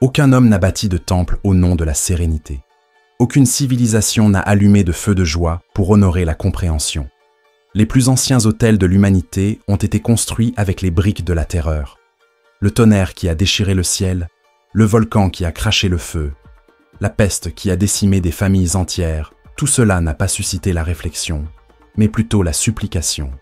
Aucun homme n'a bâti de temple au nom de la sérénité. Aucune civilisation n'a allumé de feux de joie pour honorer la compréhension. Les plus anciens autels de l'humanité ont été construits avec les briques de la terreur. Le tonnerre qui a déchiré le ciel, le volcan qui a craché le feu, la peste qui a décimé des familles entières, tout cela n'a pas suscité la réflexion, mais plutôt la supplication.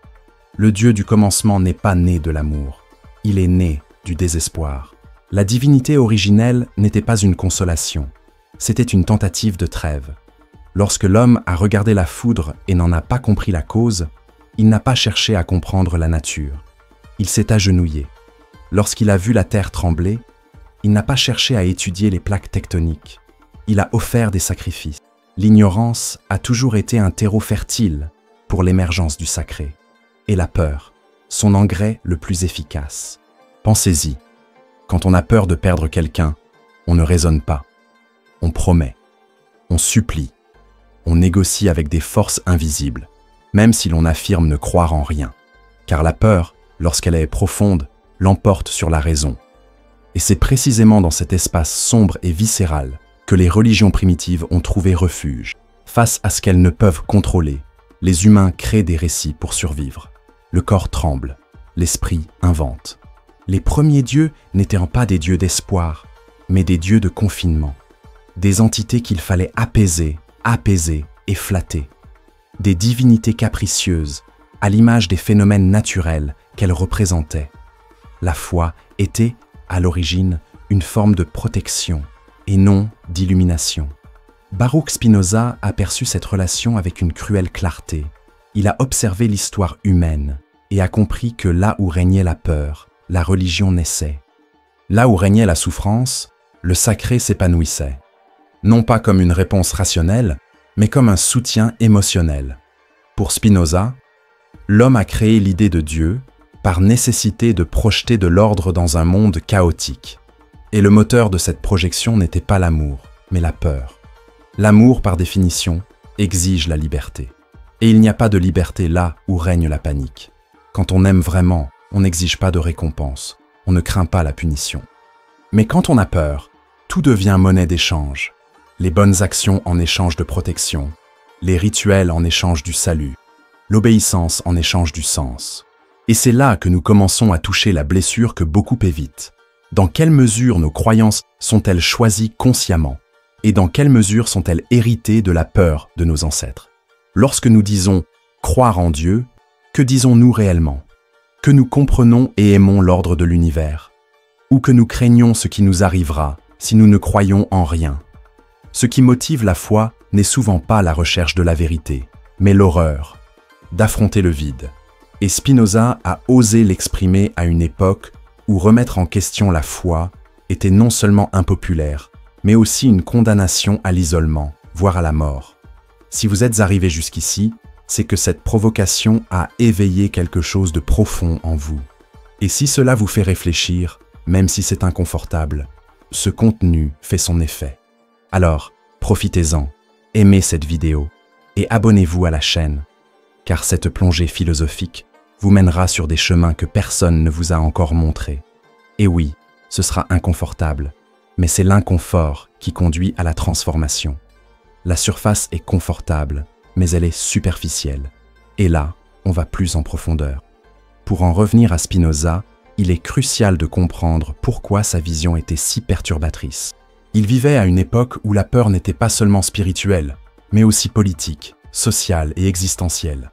Le Dieu du commencement n'est pas né de l'amour, il est né du désespoir. La divinité originelle n'était pas une consolation, c'était une tentative de trêve. Lorsque l'homme a regardé la foudre et n'en a pas compris la cause, il n'a pas cherché à comprendre la nature. Il s'est agenouillé. Lorsqu'il a vu la terre trembler, il n'a pas cherché à étudier les plaques tectoniques. Il a offert des sacrifices. L'ignorance a toujours été un terreau fertile pour l'émergence du sacré. Et la peur, son engrais le plus efficace. Pensez-y, quand on a peur de perdre quelqu'un, on ne raisonne pas. On promet, on supplie, on négocie avec des forces invisibles, même si l'on affirme ne croire en rien. Car la peur, lorsqu'elle est profonde, l'emporte sur la raison. Et c'est précisément dans cet espace sombre et viscéral que les religions primitives ont trouvé refuge. Face à ce qu'elles ne peuvent contrôler, les humains créent des récits pour survivre. Le corps tremble, l'esprit invente. Les premiers dieux n'étaient pas des dieux d'espoir, mais des dieux de confinement. Des entités qu'il fallait apaiser et flatter. Des divinités capricieuses, à l'image des phénomènes naturels qu'elles représentaient. La foi était, à l'origine, une forme de protection et non d'illumination. Baruch Spinoza a perçu cette relation avec une cruelle clarté. Il a observé l'histoire humaine et a compris que là où régnait la peur, la religion naissait. Là où régnait la souffrance, le sacré s'épanouissait. Non pas comme une réponse rationnelle, mais comme un soutien émotionnel. Pour Spinoza, l'homme a créé l'idée de Dieu par nécessité de projeter de l'ordre dans un monde chaotique. Et le moteur de cette projection n'était pas l'amour, mais la peur. L'amour, par définition, exige la liberté. Et il n'y a pas de liberté là où règne la panique. Quand on aime vraiment, on n'exige pas de récompense, on ne craint pas la punition. Mais quand on a peur, tout devient monnaie d'échange. Les bonnes actions en échange de protection, les rituels en échange du salut, l'obéissance en échange du sens. Et c'est là que nous commençons à toucher la blessure que beaucoup évitent. Dans quelle mesure nos croyances sont-elles choisies consciemment? Et dans quelle mesure sont-elles héritées de la peur de nos ancêtres? Lorsque nous disons « croire en Dieu », que disons-nous réellement? Que nous comprenons et aimons l'ordre de l'univers? Ou que nous craignons ce qui nous arrivera si nous ne croyons en rien? Ce qui motive la foi n'est souvent pas la recherche de la vérité, mais l'horreur d'affronter le vide. Et Spinoza a osé l'exprimer à une époque où remettre en question la foi était non seulement impopulaire, mais aussi une condamnation à l'isolement, voire à la mort. Si vous êtes arrivé jusqu'ici, c'est que cette provocation a éveillé quelque chose de profond en vous. Et si cela vous fait réfléchir, même si c'est inconfortable, ce contenu fait son effet. Alors, profitez-en, aimez cette vidéo et abonnez-vous à la chaîne, car cette plongée philosophique vous mènera sur des chemins que personne ne vous a encore montrés. Et oui, ce sera inconfortable, mais c'est l'inconfort qui conduit à la transformation. La surface est confortable, mais elle est superficielle. Et là, on va plus en profondeur. Pour en revenir à Spinoza, il est crucial de comprendre pourquoi sa vision était si perturbatrice. Il vivait à une époque où la peur n'était pas seulement spirituelle, mais aussi politique, sociale et existentielle.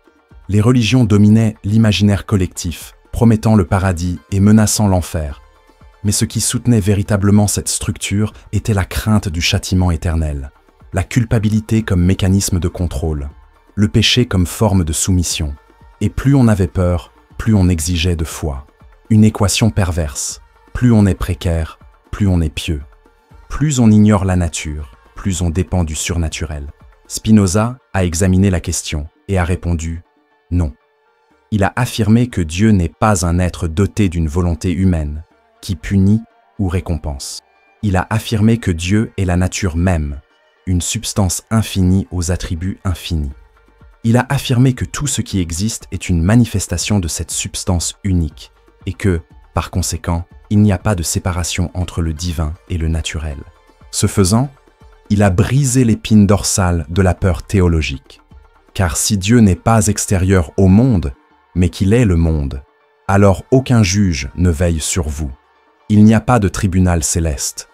Les religions dominaient l'imaginaire collectif, promettant le paradis et menaçant l'enfer. Mais ce qui soutenait véritablement cette structure était la crainte du châtiment éternel, la culpabilité comme mécanisme de contrôle, le péché comme forme de soumission. Et plus on avait peur, plus on exigeait de foi. Une équation perverse, plus on est précaire, plus on est pieux. Plus on ignore la nature, plus on dépend du surnaturel. Spinoza a examiné la question et a répondu « non ». Il a affirmé que Dieu n'est pas un être doté d'une volonté humaine, qui punit ou récompense. Il a affirmé que Dieu est la nature même, une substance infinie aux attributs infinis. Il a affirmé que tout ce qui existe est une manifestation de cette substance unique et que, par conséquent, il n'y a pas de séparation entre le divin et le naturel. Ce faisant, il a brisé l'épine dorsale de la peur théologique. Car si Dieu n'est pas extérieur au monde, mais qu'il est le monde, alors aucun juge ne veille sur vous. Il n'y a pas de tribunal céleste.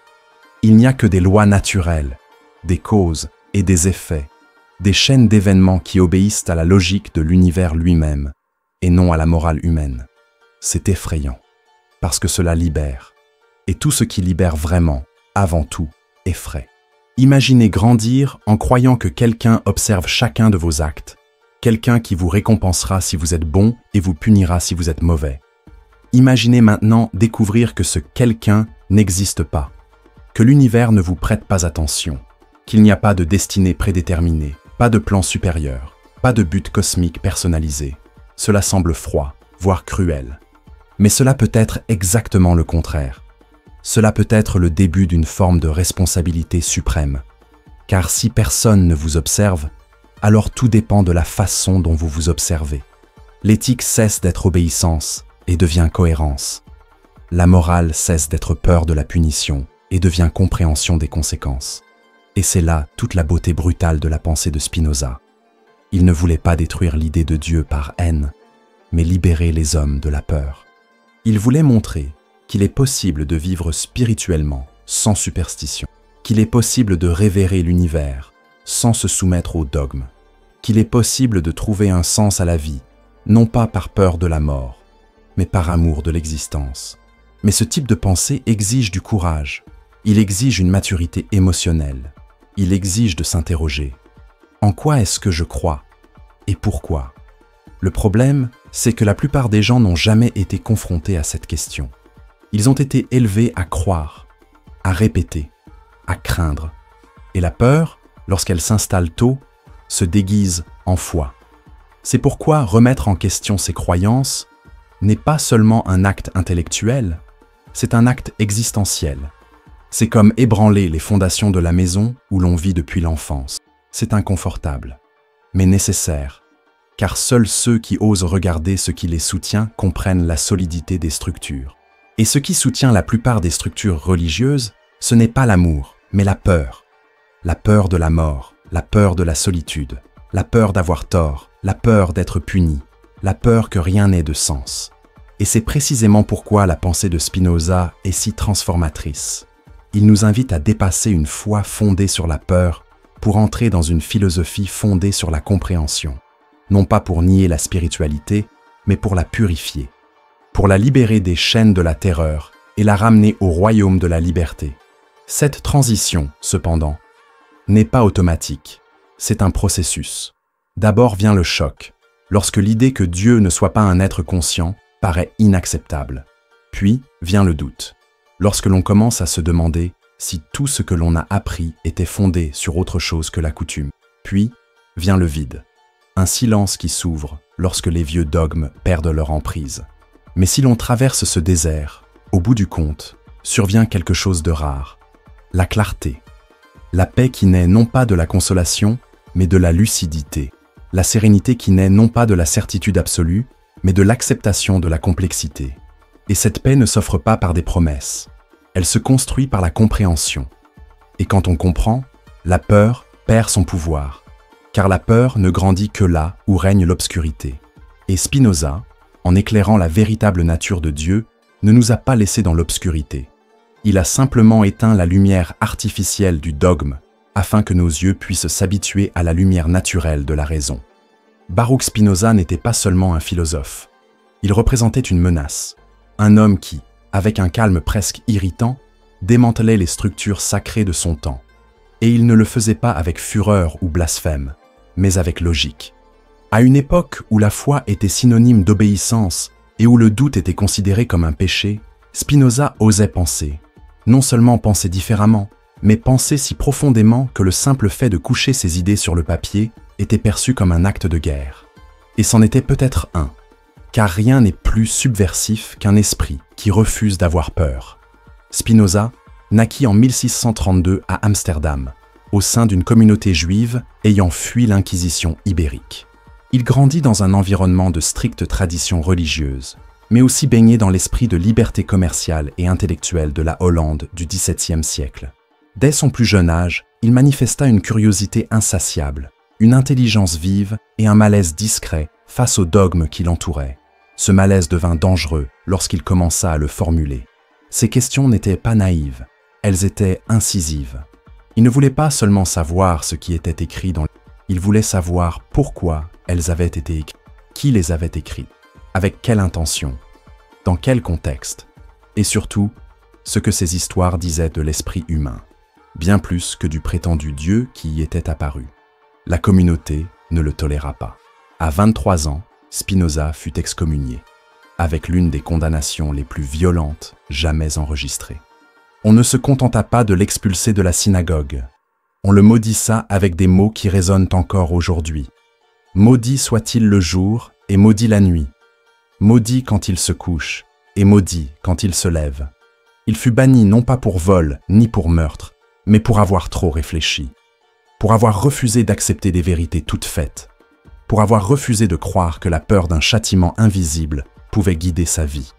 Il n'y a que des lois naturelles, des causes et des effets, des chaînes d'événements qui obéissent à la logique de l'univers lui-même et non à la morale humaine. C'est effrayant, parce que cela libère. Et tout ce qui libère vraiment, avant tout, effraie. Imaginez grandir en croyant que quelqu'un observe chacun de vos actes, quelqu'un qui vous récompensera si vous êtes bon et vous punira si vous êtes mauvais. Imaginez maintenant découvrir que ce quelqu'un n'existe pas, que l'univers ne vous prête pas attention, qu'il n'y a pas de destinée prédéterminée, pas de plan supérieur, pas de but cosmique personnalisé. Cela semble froid, voire cruel. Mais cela peut être exactement le contraire. Cela peut être le début d'une forme de responsabilité suprême. Car si personne ne vous observe, alors tout dépend de la façon dont vous vous observez. L'éthique cesse d'être obéissance et devient cohérence. La morale cesse d'être peur de la punition et devient compréhension des conséquences. Et c'est là toute la beauté brutale de la pensée de Spinoza. Il ne voulait pas détruire l'idée de Dieu par haine, mais libérer les hommes de la peur. Il voulait montrer qu'il est possible de vivre spirituellement, sans superstition, qu'il est possible de révérer l'univers, sans se soumettre aux dogmes, qu'il est possible de trouver un sens à la vie, non pas par peur de la mort, mais par amour de l'existence. Mais ce type de pensée exige du courage, il exige une maturité émotionnelle, il exige de s'interroger. En quoi est-ce que je crois? Et pourquoi? Le problème, c'est que la plupart des gens n'ont jamais été confrontés à cette question. Ils ont été élevés à croire, à répéter, à craindre. Et la peur, lorsqu'elle s'installe tôt, se déguise en foi. C'est pourquoi remettre en question ses croyances n'est pas seulement un acte intellectuel, c'est un acte existentiel. C'est comme ébranler les fondations de la maison où l'on vit depuis l'enfance. C'est inconfortable, mais nécessaire, car seuls ceux qui osent regarder ce qui les soutient comprennent la solidité des structures. Et ce qui soutient la plupart des structures religieuses, ce n'est pas l'amour, mais la peur. La peur de la mort, la peur de la solitude, la peur d'avoir tort, la peur d'être puni, la peur que rien n'ait de sens. Et c'est précisément pourquoi la pensée de Spinoza est si transformatrice. Il nous invite à dépasser une foi fondée sur la peur pour entrer dans une philosophie fondée sur la compréhension, non pas pour nier la spiritualité, mais pour la purifier, pour la libérer des chaînes de la terreur et la ramener au royaume de la liberté. Cette transition, cependant, n'est pas automatique, c'est un processus. D'abord vient le choc, lorsque l'idée que Dieu ne soit pas un être conscient paraît inacceptable. Puis vient le doute, lorsque l'on commence à se demander si tout ce que l'on a appris était fondé sur autre chose que la coutume. Puis vient le vide, un silence qui s'ouvre lorsque les vieux dogmes perdent leur emprise. Mais si l'on traverse ce désert, au bout du compte, survient quelque chose de rare, la clarté, la paix qui naît non pas de la consolation, mais de la lucidité, la sérénité qui naît non pas de la certitude absolue, mais de l'acceptation de la complexité. Et cette paix ne s'offre pas par des promesses, elle se construit par la compréhension. Et quand on comprend, la peur perd son pouvoir, car la peur ne grandit que là où règne l'obscurité. Et Spinoza, en éclairant la véritable nature de Dieu, ne nous a pas laissés dans l'obscurité. Il a simplement éteint la lumière artificielle du dogme, afin que nos yeux puissent s'habituer à la lumière naturelle de la raison. Baruch Spinoza n'était pas seulement un philosophe. Il représentait une menace, un homme qui, avec un calme presque irritant, démantelait les structures sacrées de son temps. Et il ne le faisait pas avec fureur ou blasphème, mais avec logique. À une époque où la foi était synonyme d'obéissance et où le doute était considéré comme un péché, Spinoza osait penser. Non seulement penser différemment, mais penser si profondément que le simple fait de coucher ses idées sur le papier était perçu comme un acte de guerre. Et c'en était peut-être un, car rien n'est plus subversif qu'un esprit qui refuse d'avoir peur. Spinoza naquit en 1632 à Amsterdam, au sein d'une communauté juive ayant fui l'Inquisition ibérique. Il grandit dans un environnement de stricte tradition religieuse, mais aussi baigné dans l'esprit de liberté commerciale et intellectuelle de la Hollande du XVIIe siècle. Dès son plus jeune âge, il manifesta une curiosité insatiable, une intelligence vive et un malaise discret face aux dogmes qui l'entouraient. Ce malaise devint dangereux lorsqu'il commença à le formuler. Ses questions n'étaient pas naïves, elles étaient incisives. Il ne voulait pas seulement savoir ce qui était écrit dans les livres, il voulait savoir pourquoi elles avaient été écrites, qui les avait écrites, avec quelle intention, dans quel contexte, et surtout, ce que ces histoires disaient de l'esprit humain, bien plus que du prétendu Dieu qui y était apparu. La communauté ne le toléra pas. À 23 ans, Spinoza fut excommunié, avec l'une des condamnations les plus violentes jamais enregistrées. On ne se contenta pas de l'expulser de la synagogue. On le maudissa avec des mots qui résonnent encore aujourd'hui. Maudit soit-il le jour et maudit la nuit. Maudit quand il se couche et maudit quand il se lève. Il fut banni non pas pour vol ni pour meurtre, mais pour avoir trop réfléchi, pour avoir refusé d'accepter des vérités toutes faites, pour avoir refusé de croire que la peur d'un châtiment invisible pouvait guider sa vie.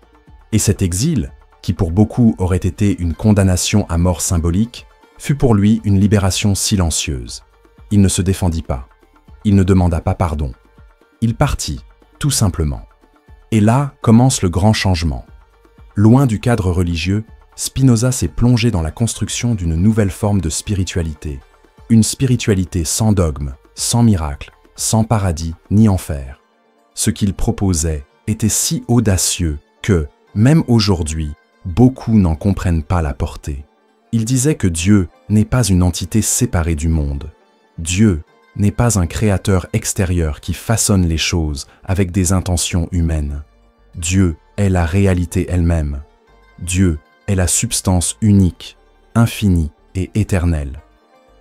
Et cet exil, qui pour beaucoup aurait été une condamnation à mort symbolique, fut pour lui une libération silencieuse. Il ne se défendit pas. Il ne demanda pas pardon. Il partit, tout simplement. Et là commence le grand changement. Loin du cadre religieux, Spinoza s'est plongé dans la construction d'une nouvelle forme de spiritualité. Une spiritualité sans dogme, sans miracle, sans paradis ni enfer. Ce qu'il proposait était si audacieux que, même aujourd'hui, beaucoup n'en comprennent pas la portée. Il disait que Dieu n'est pas une entité séparée du monde. Dieu n'est pas un créateur extérieur qui façonne les choses avec des intentions humaines. Dieu est la réalité elle-même. Dieu est la substance unique, infinie et éternelle.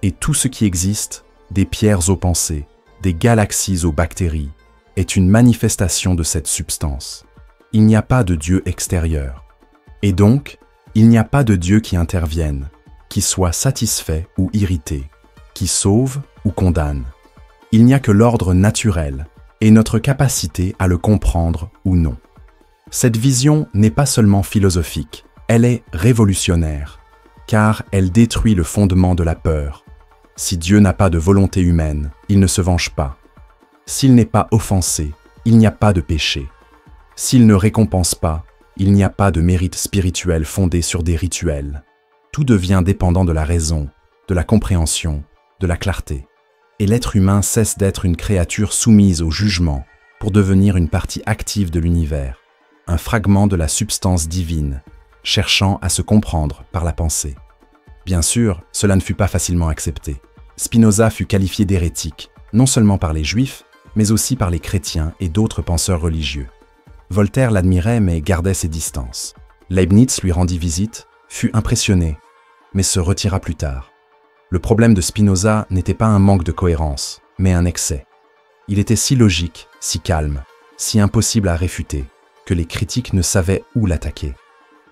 Et tout ce qui existe, des pierres aux pensées, des galaxies aux bactéries, est une manifestation de cette substance. Il n'y a pas de Dieu extérieur. Et donc, il n'y a pas de Dieu qui intervienne, qui soit satisfait ou irrité, qui sauve ou condamne. Il n'y a que l'ordre naturel et notre capacité à le comprendre ou non. Cette vision n'est pas seulement philosophique, elle est révolutionnaire, car elle détruit le fondement de la peur. Si Dieu n'a pas de volonté humaine, il ne se venge pas. S'il n'est pas offensé, il n'y a pas de péché. S'il ne récompense pas, il n'y a pas de mérite spirituel fondé sur des rituels. Tout devient dépendant de la raison, de la compréhension, de la clarté. Et l'être humain cesse d'être une créature soumise au jugement pour devenir une partie active de l'univers, un fragment de la substance divine, cherchant à se comprendre par la pensée. Bien sûr, cela ne fut pas facilement accepté. Spinoza fut qualifié d'hérétique, non seulement par les Juifs, mais aussi par les chrétiens et d'autres penseurs religieux. Voltaire l'admirait mais gardait ses distances. Leibniz lui rendit visite, fut impressionné, mais se retira plus tard. Le problème de Spinoza n'était pas un manque de cohérence, mais un excès. Il était si logique, si calme, si impossible à réfuter, que les critiques ne savaient où l'attaquer.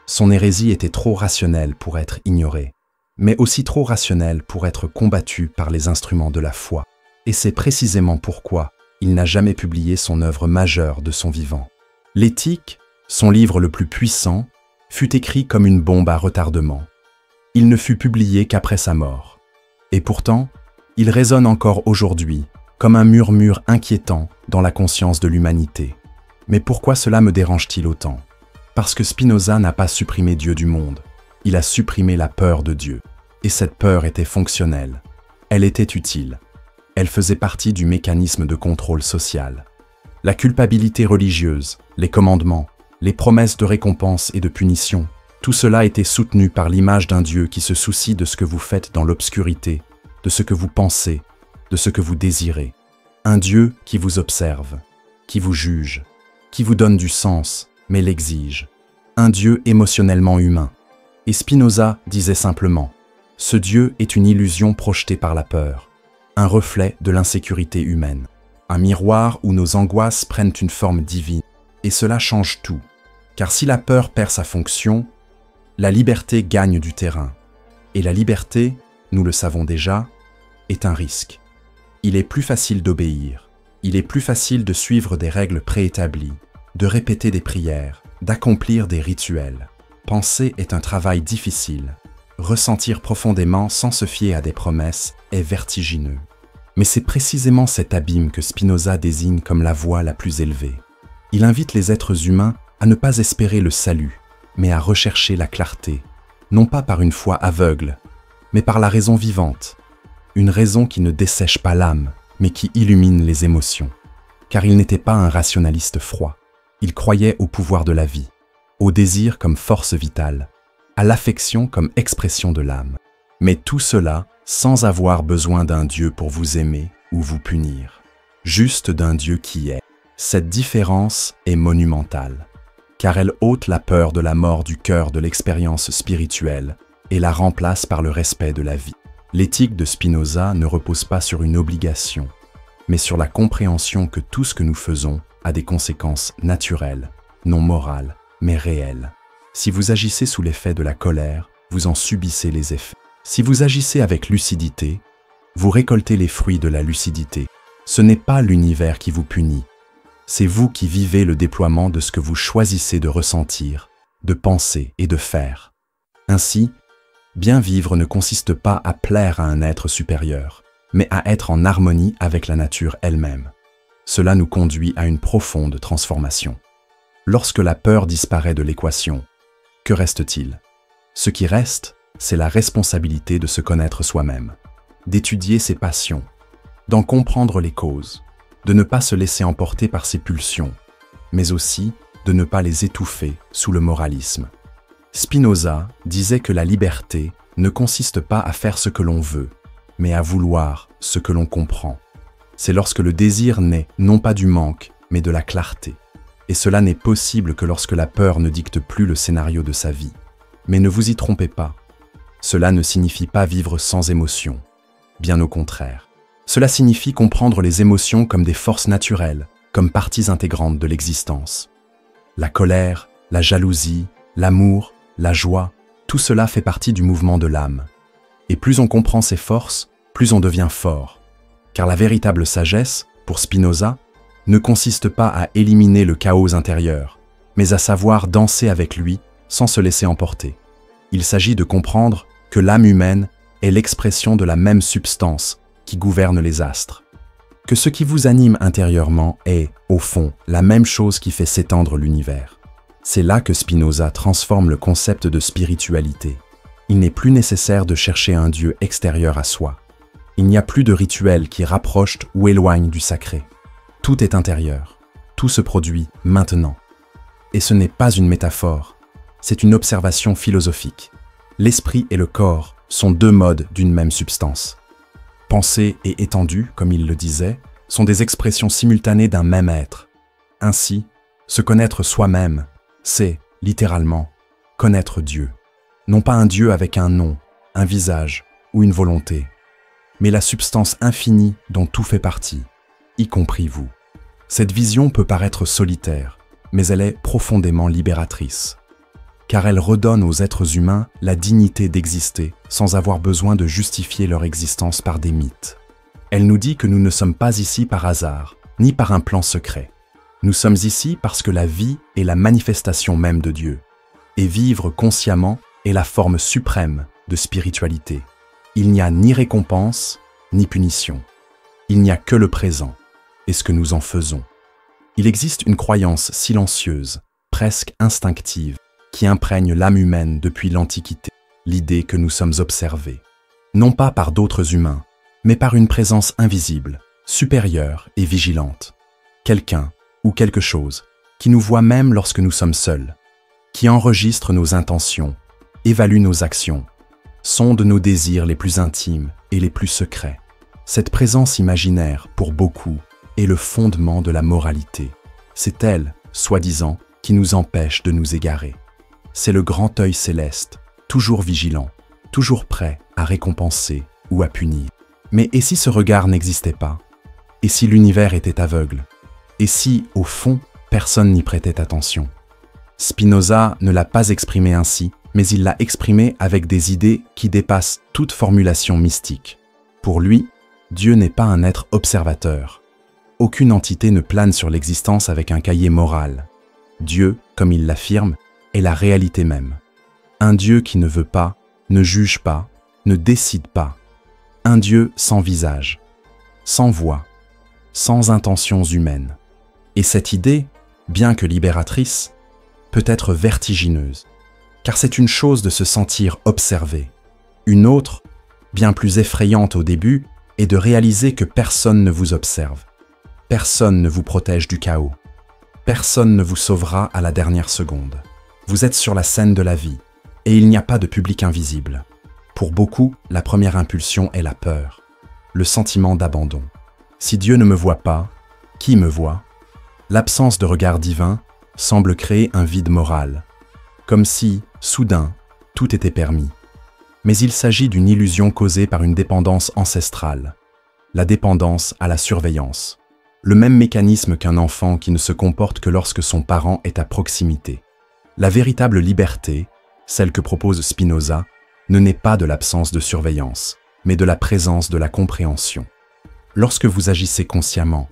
Son hérésie était trop rationnelle pour être ignorée, mais aussi trop rationnelle pour être combattue par les instruments de la foi. Et c'est précisément pourquoi il n'a jamais publié son œuvre majeure de son vivant. L'Éthique, son livre le plus puissant, fut écrit comme une bombe à retardement. Il ne fut publié qu'après sa mort. Et pourtant, il résonne encore aujourd'hui, comme un murmure inquiétant dans la conscience de l'humanité. Mais pourquoi cela me dérange-t-il autant? Parce que Spinoza n'a pas supprimé Dieu du monde. Il a supprimé la peur de Dieu. Et cette peur était fonctionnelle. Elle était utile. Elle faisait partie du mécanisme de contrôle social. La culpabilité religieuse, les commandements, les promesses de récompense et de punition, tout cela était soutenu par l'image d'un Dieu qui se soucie de ce que vous faites dans l'obscurité, de ce que vous pensez, de ce que vous désirez. Un Dieu qui vous observe, qui vous juge, qui vous donne du sens, mais l'exige. Un Dieu émotionnellement humain. Et Spinoza disait simplement, « Ce Dieu est une illusion projetée par la peur, un reflet de l'insécurité humaine. Un miroir où nos angoisses prennent une forme divine. Et cela change tout, car si la peur perd sa fonction, la liberté gagne du terrain. Et la liberté, nous le savons déjà, est un risque. Il est plus facile d'obéir, il est plus facile de suivre des règles préétablies, de répéter des prières, d'accomplir des rituels. Penser est un travail difficile. Ressentir profondément sans se fier à des promesses est vertigineux. Mais c'est précisément cet abîme que Spinoza désigne comme la voie la plus élevée. Il invite les êtres humains à ne pas espérer le salut, mais à rechercher la clarté, non pas par une foi aveugle, mais par la raison vivante, une raison qui ne dessèche pas l'âme, mais qui illumine les émotions. Car il n'était pas un rationaliste froid, il croyait au pouvoir de la vie, au désir comme force vitale, à l'affection comme expression de l'âme. Mais tout cela sans avoir besoin d'un Dieu pour vous aimer ou vous punir, juste d'un Dieu qui est. Cette différence est monumentale, car elle ôte la peur de la mort du cœur de l'expérience spirituelle et la remplace par le respect de la vie. L'éthique de Spinoza ne repose pas sur une obligation, mais sur la compréhension que tout ce que nous faisons a des conséquences naturelles, non morales, mais réelles. Si vous agissez sous l'effet de la colère, vous en subissez les effets. Si vous agissez avec lucidité, vous récoltez les fruits de la lucidité. Ce n'est pas l'univers qui vous punit, c'est vous qui vivez le déploiement de ce que vous choisissez de ressentir, de penser et de faire. Ainsi, bien vivre ne consiste pas à plaire à un être supérieur, mais à être en harmonie avec la nature elle-même. Cela nous conduit à une profonde transformation. Lorsque la peur disparaît de l'équation, que reste-t-il? Ce qui reste, c'est la responsabilité de se connaître soi-même, d'étudier ses passions, d'en comprendre les causes, de ne pas se laisser emporter par ses pulsions, mais aussi de ne pas les étouffer sous le moralisme. Spinoza disait que la liberté ne consiste pas à faire ce que l'on veut, mais à vouloir ce que l'on comprend. C'est lorsque le désir naît non pas du manque, mais de la clarté. Et cela n'est possible que lorsque la peur ne dicte plus le scénario de sa vie. Mais ne vous y trompez pas. Cela ne signifie pas vivre sans émotion. Bien au contraire. Cela signifie comprendre les émotions comme des forces naturelles, comme parties intégrantes de l'existence. La colère, la jalousie, l'amour, la joie, tout cela fait partie du mouvement de l'âme. Et plus on comprend ces forces, plus on devient fort. Car la véritable sagesse, pour Spinoza, ne consiste pas à éliminer le chaos intérieur, mais à savoir danser avec lui sans se laisser emporter. Il s'agit de comprendre que l'âme humaine est l'expression de la même substance qui gouverne les astres. Que ce qui vous anime intérieurement est, au fond, la même chose qui fait s'étendre l'univers. C'est là que Spinoza transforme le concept de spiritualité. Il n'est plus nécessaire de chercher un Dieu extérieur à soi. Il n'y a plus de rituels qui rapprochent ou éloignent du sacré. Tout est intérieur. Tout se produit maintenant. Et ce n'est pas une métaphore, c'est une observation philosophique. L'esprit et le corps sont deux modes d'une même substance. Penser et étendu, comme il le disait, sont des expressions simultanées d'un même être. Ainsi, se connaître soi-même, c'est, littéralement, connaître Dieu. Non pas un Dieu avec un nom, un visage ou une volonté, mais la substance infinie dont tout fait partie, y compris vous. Cette vision peut paraître solitaire, mais elle est profondément libératrice, car elle redonne aux êtres humains la dignité d'exister sans avoir besoin de justifier leur existence par des mythes. Elle nous dit que nous ne sommes pas ici par hasard, ni par un plan secret. Nous sommes ici parce que la vie est la manifestation même de Dieu, et vivre consciemment est la forme suprême de spiritualité. Il n'y a ni récompense, ni punition. Il n'y a que le présent, et ce que nous en faisons. Il existe une croyance silencieuse, presque instinctive, qui imprègne l'âme humaine depuis l'Antiquité, l'idée que nous sommes observés, non pas par d'autres humains, mais par une présence invisible, supérieure et vigilante. Quelqu'un ou quelque chose qui nous voit même lorsque nous sommes seuls, qui enregistre nos intentions, évalue nos actions, sonde nos désirs les plus intimes et les plus secrets. Cette présence imaginaire, pour beaucoup, est le fondement de la moralité. C'est elle, soi-disant, qui nous empêche de nous égarer. C'est le grand œil céleste, toujours vigilant, toujours prêt à récompenser ou à punir. Mais et si ce regard n'existait pas? Et si l'univers était aveugle? Et si, au fond, personne n'y prêtait attention? Spinoza ne l'a pas exprimé ainsi, mais il l'a exprimé avec des idées qui dépassent toute formulation mystique. Pour lui, Dieu n'est pas un être observateur. Aucune entité ne plane sur l'existence avec un cahier moral. Dieu, comme il l'affirme, est la réalité même. Un Dieu qui ne veut pas, ne juge pas, ne décide pas. Un Dieu sans visage, sans voix, sans intentions humaines. Et cette idée, bien que libératrice, peut être vertigineuse, car c'est une chose de se sentir observé. Une autre, bien plus effrayante au début, est de réaliser que personne ne vous observe. Personne ne vous protège du chaos. Personne ne vous sauvera à la dernière seconde. Vous êtes sur la scène de la vie, et il n'y a pas de public invisible. Pour beaucoup, la première impulsion est la peur, le sentiment d'abandon. Si Dieu ne me voit pas, qui me voit? L'absence de regard divin semble créer un vide moral, comme si, soudain, tout était permis. Mais il s'agit d'une illusion causée par une dépendance ancestrale, la dépendance à la surveillance, le même mécanisme qu'un enfant qui ne se comporte que lorsque son parent est à proximité. La véritable liberté, celle que propose Spinoza, ne naît pas de l'absence de surveillance, mais de la présence de la compréhension. Lorsque vous agissez consciemment,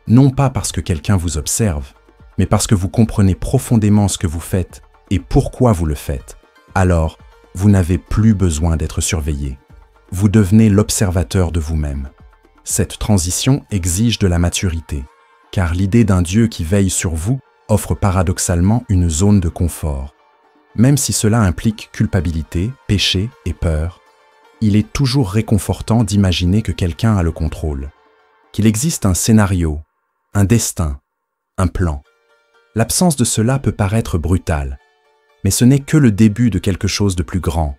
non pas parce que quelqu'un vous observe, mais parce que vous comprenez profondément ce que vous faites et pourquoi vous le faites, alors vous n'avez plus besoin d'être surveillé. Vous devenez l'observateur de vous-même. Cette transition exige de la maturité, car l'idée d'un Dieu qui veille sur vous offre paradoxalement une zone de confort. Même si cela implique culpabilité, péché et peur, il est toujours réconfortant d'imaginer que quelqu'un a le contrôle, qu'il existe un scénario, un destin, un plan. L'absence de cela peut paraître brutale, mais ce n'est que le début de quelque chose de plus grand,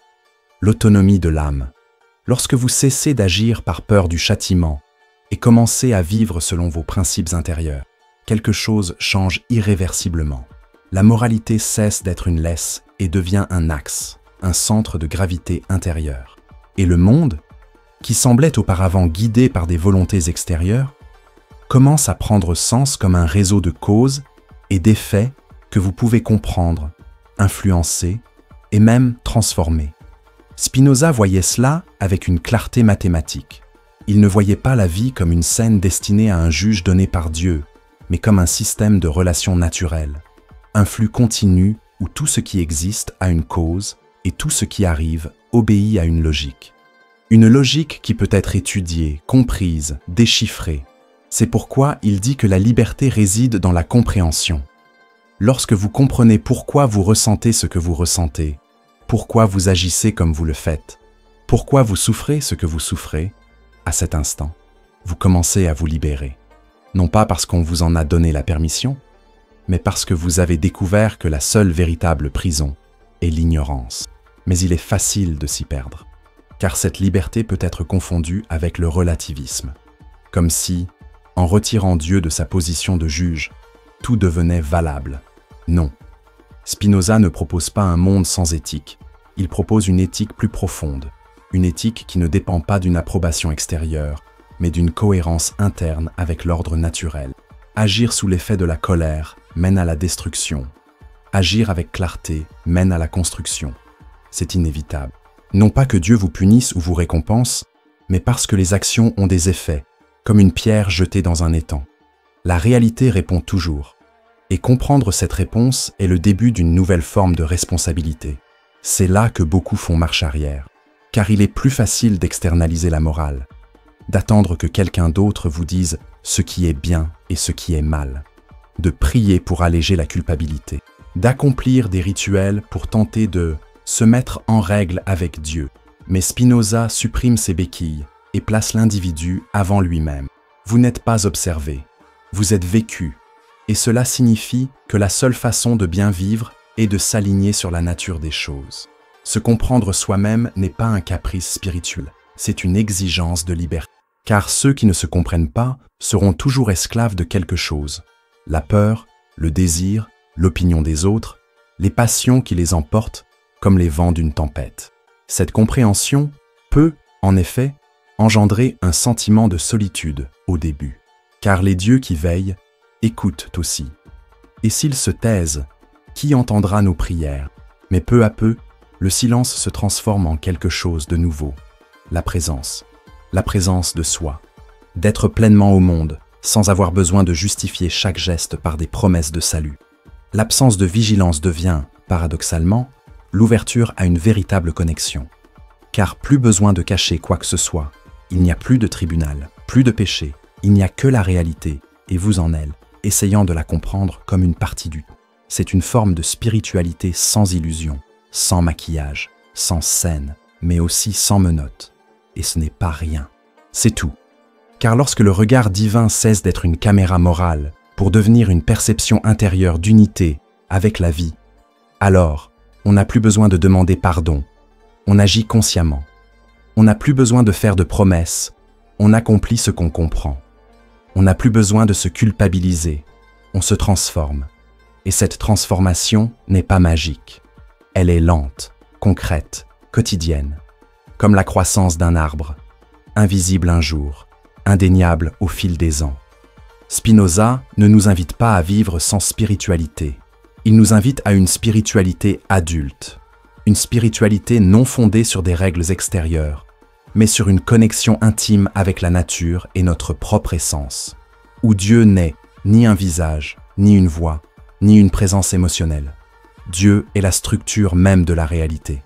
l'autonomie de l'âme. Lorsque vous cessez d'agir par peur du châtiment et commencez à vivre selon vos principes intérieurs, quelque chose change irréversiblement. La moralité cesse d'être une laisse et devient un axe, un centre de gravité intérieure. Et le monde, qui semblait auparavant guidé par des volontés extérieures, commence à prendre sens comme un réseau de causes et d'effets que vous pouvez comprendre, influencer et même transformer. Spinoza voyait cela avec une clarté mathématique. Il ne voyait pas la vie comme une scène destinée à un juge donné par Dieu, mais comme un système de relations naturelles, un flux continu où tout ce qui existe a une cause et tout ce qui arrive obéit à une logique. Une logique qui peut être étudiée, comprise, déchiffrée. C'est pourquoi il dit que la liberté réside dans la compréhension. Lorsque vous comprenez pourquoi vous ressentez ce que vous ressentez, pourquoi vous agissez comme vous le faites, pourquoi vous souffrez ce que vous souffrez, à cet instant, vous commencez à vous libérer. Non pas parce qu'on vous en a donné la permission, mais parce que vous avez découvert que la seule véritable prison est l'ignorance. Mais il est facile de s'y perdre, car cette liberté peut être confondue avec le relativisme, comme si, en retirant Dieu de sa position de juge, tout devenait valable. Non. Spinoza ne propose pas un monde sans éthique, il propose une éthique plus profonde, une éthique qui ne dépend pas d'une approbation extérieure, mais d'une cohérence interne avec l'ordre naturel. Agir sous l'effet de la colère mène à la destruction. Agir avec clarté mène à la construction. C'est inévitable. Non pas que Dieu vous punisse ou vous récompense, mais parce que les actions ont des effets, comme une pierre jetée dans un étang. La réalité répond toujours. Et comprendre cette réponse est le début d'une nouvelle forme de responsabilité. C'est là que beaucoup font marche arrière, car il est plus facile d'externaliser la morale, d'attendre que quelqu'un d'autre vous dise ce qui est bien et ce qui est mal, de prier pour alléger la culpabilité, d'accomplir des rituels pour tenter de se mettre en règle avec Dieu. Mais Spinoza supprime ces béquilles et place l'individu avant lui-même. Vous n'êtes pas observé, vous êtes vécu, et cela signifie que la seule façon de bien vivre est de s'aligner sur la nature des choses. Se comprendre soi-même n'est pas un caprice spirituel, c'est une exigence de liberté. Car ceux qui ne se comprennent pas seront toujours esclaves de quelque chose. La peur, le désir, l'opinion des autres, les passions qui les emportent comme les vents d'une tempête. Cette compréhension peut, en effet, engendrer un sentiment de solitude au début, car les dieux qui veillent écoutent aussi. Et s'ils se taisent, qui entendra nos prières? Mais peu à peu, le silence se transforme en quelque chose de nouveau. La présence de soi, d'être pleinement au monde, sans avoir besoin de justifier chaque geste par des promesses de salut. L'absence de vigilance devient, paradoxalement, l'ouverture à une véritable connexion. Car plus besoin de cacher quoi que ce soit, il n'y a plus de tribunal, plus de péché, il n'y a que la réalité, et vous en elle, essayant de la comprendre comme une partie du tout. C'est une forme de spiritualité sans illusion, sans maquillage, sans scène, mais aussi sans menottes. Et ce n'est pas rien, c'est tout. Car lorsque le regard divin cesse d'être une caméra morale pour devenir une perception intérieure d'unité avec la vie, alors on n'a plus besoin de demander pardon, on agit consciemment. On n'a plus besoin de faire de promesses, on accomplit ce qu'on comprend. On n'a plus besoin de se culpabiliser, on se transforme. Et cette transformation n'est pas magique. Elle est lente, concrète, quotidienne, comme la croissance d'un arbre, invisible un jour, indéniable au fil des ans. Spinoza ne nous invite pas à vivre sans spiritualité. Il nous invite à une spiritualité adulte, une spiritualité non fondée sur des règles extérieures, mais sur une connexion intime avec la nature et notre propre essence, où Dieu n'est ni un visage, ni une voix, ni une présence émotionnelle. Dieu est la structure même de la réalité.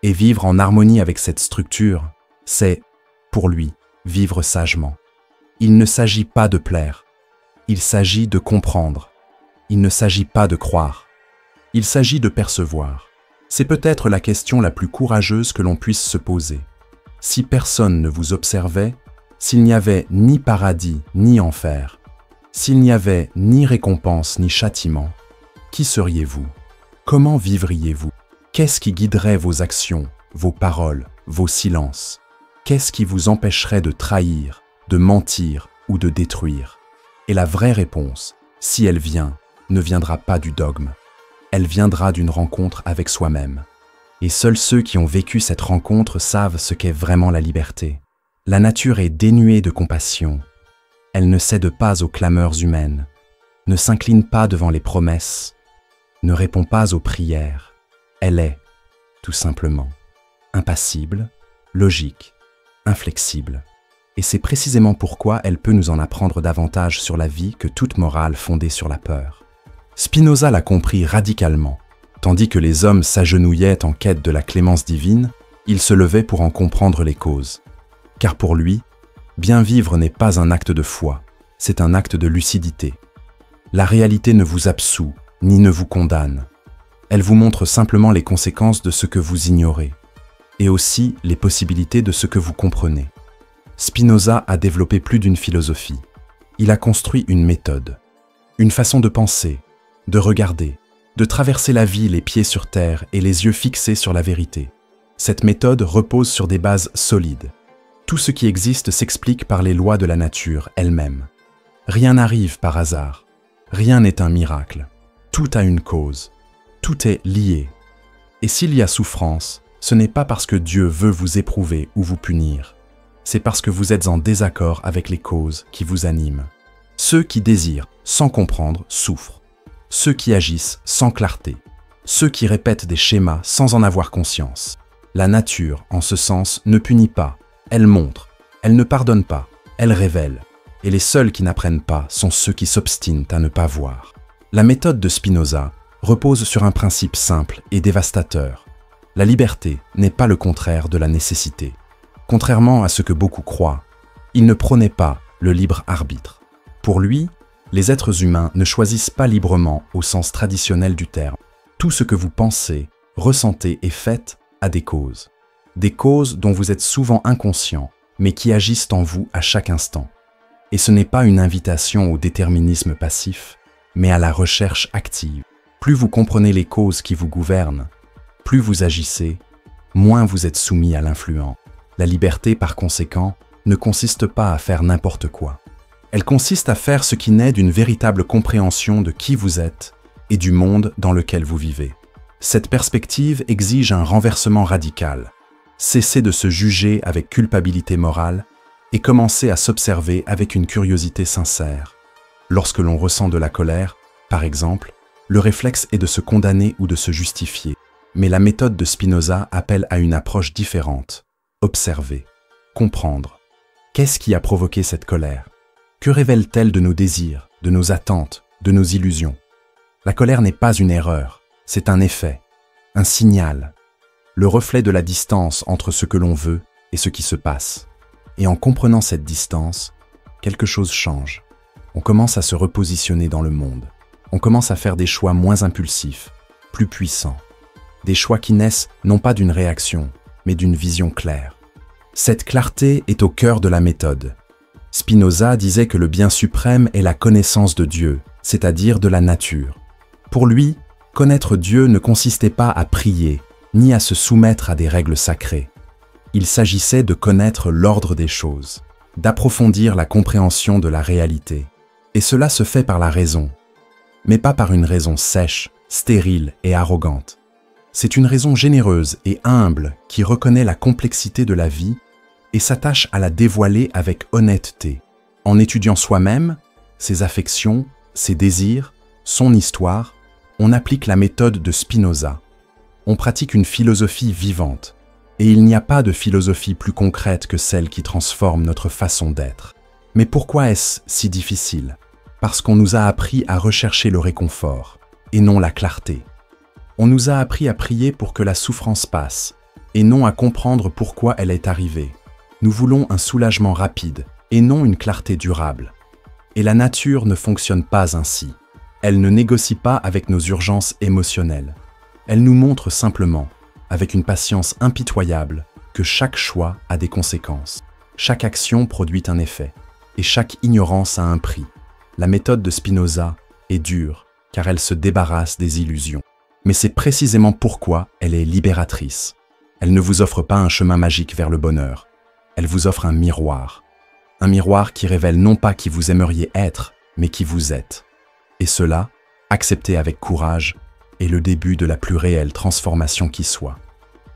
Et vivre en harmonie avec cette structure, c'est, pour lui, vivre sagement. Il ne s'agit pas de plaire, il s'agit de comprendre. Il ne s'agit pas de croire, il s'agit de percevoir. C'est peut-être la question la plus courageuse que l'on puisse se poser. Si personne ne vous observait, s'il n'y avait ni paradis ni enfer, s'il n'y avait ni récompense ni châtiment, qui seriez-vous? Comment vivriez-vous? Qu'est-ce qui guiderait vos actions, vos paroles, vos silences? Qu'est-ce qui vous empêcherait de trahir, de mentir ou de détruire? Et la vraie réponse, si elle vient, ne viendra pas du dogme. Elle viendra d'une rencontre avec soi-même. Et seuls ceux qui ont vécu cette rencontre savent ce qu'est vraiment la liberté. La nature est dénuée de compassion. Elle ne cède pas aux clameurs humaines, ne s'incline pas devant les promesses, ne répond pas aux prières. Elle est, tout simplement, impassible, logique, inflexible. Et c'est précisément pourquoi elle peut nous en apprendre davantage sur la vie que toute morale fondée sur la peur. Spinoza l'a compris radicalement. Tandis que les hommes s'agenouillaient en quête de la clémence divine, il se levait pour en comprendre les causes. Car pour lui, bien vivre n'est pas un acte de foi, c'est un acte de lucidité. La réalité ne vous absout, ni ne vous condamne. Elle vous montre simplement les conséquences de ce que vous ignorez, et aussi les possibilités de ce que vous comprenez. Spinoza a développé plus d'une philosophie. Il a construit une méthode, une façon de penser, de regarder, de traverser la vie les pieds sur terre et les yeux fixés sur la vérité. Cette méthode repose sur des bases solides. Tout ce qui existe s'explique par les lois de la nature elle-même. Rien n'arrive par hasard. Rien n'est un miracle. Tout a une cause. Tout est lié. Et s'il y a souffrance, ce n'est pas parce que Dieu veut vous éprouver ou vous punir. C'est parce que vous êtes en désaccord avec les causes qui vous animent. Ceux qui désirent, sans comprendre, souffrent. Ceux qui agissent sans clarté, ceux qui répètent des schémas sans en avoir conscience. La nature, en ce sens, ne punit pas, elle montre, elle ne pardonne pas, elle révèle. Et les seuls qui n'apprennent pas sont ceux qui s'obstinent à ne pas voir. La méthode de Spinoza repose sur un principe simple et dévastateur. La liberté n'est pas le contraire de la nécessité. Contrairement à ce que beaucoup croient, il ne prônait pas le libre arbitre. Pour lui, les êtres humains ne choisissent pas librement au sens traditionnel du terme. Tout ce que vous pensez, ressentez et faites a des causes. Des causes dont vous êtes souvent inconscient, mais qui agissent en vous à chaque instant. Et ce n'est pas une invitation au déterminisme passif, mais à la recherche active. Plus vous comprenez les causes qui vous gouvernent, plus vous agissez, moins vous êtes soumis à l'influence. La liberté, par conséquent, ne consiste pas à faire n'importe quoi. Elle consiste à faire ce qui naît d'une véritable compréhension de qui vous êtes et du monde dans lequel vous vivez. Cette perspective exige un renversement radical. Cesser de se juger avec culpabilité morale et commencer à s'observer avec une curiosité sincère. Lorsque l'on ressent de la colère, par exemple, le réflexe est de se condamner ou de se justifier. Mais la méthode de Spinoza appelle à une approche différente. Observer, comprendre. Qu'est-ce qui a provoqué cette colère? Que révèle-t-elle de nos désirs, de nos attentes, de nos illusions? La colère n'est pas une erreur, c'est un effet, un signal, le reflet de la distance entre ce que l'on veut et ce qui se passe. Et en comprenant cette distance, quelque chose change. On commence à se repositionner dans le monde. On commence à faire des choix moins impulsifs, plus puissants. Des choix qui naissent non pas d'une réaction, mais d'une vision claire. Cette clarté est au cœur de la méthode. Spinoza disait que le bien suprême est la connaissance de Dieu, c'est-à-dire de la nature. Pour lui, connaître Dieu ne consistait pas à prier, ni à se soumettre à des règles sacrées. Il s'agissait de connaître l'ordre des choses, d'approfondir la compréhension de la réalité. Et cela se fait par la raison, mais pas par une raison sèche, stérile et arrogante. C'est une raison généreuse et humble qui reconnaît la complexité de la vie et s'attache à la dévoiler avec honnêteté, en étudiant soi-même, ses affections, ses désirs, son histoire. On applique la méthode de Spinoza. On pratique une philosophie vivante, et il n'y a pas de philosophie plus concrète que celle qui transforme notre façon d'être. Mais pourquoi est-ce si difficile ? Parce qu'on nous a appris à rechercher le réconfort, et non la clarté. On nous a appris à prier pour que la souffrance passe, et non à comprendre pourquoi elle est arrivée. Nous voulons un soulagement rapide, et non une clarté durable. Et la nature ne fonctionne pas ainsi. Elle ne négocie pas avec nos urgences émotionnelles. Elle nous montre simplement, avec une patience impitoyable, que chaque choix a des conséquences. Chaque action produit un effet, et chaque ignorance a un prix. La méthode de Spinoza est dure, car elle se débarrasse des illusions. Mais c'est précisément pourquoi elle est libératrice. Elle ne vous offre pas un chemin magique vers le bonheur. Elle vous offre un miroir. Un miroir qui révèle non pas qui vous aimeriez être, mais qui vous êtes. Et cela, accepté avec courage, est le début de la plus réelle transformation qui soit.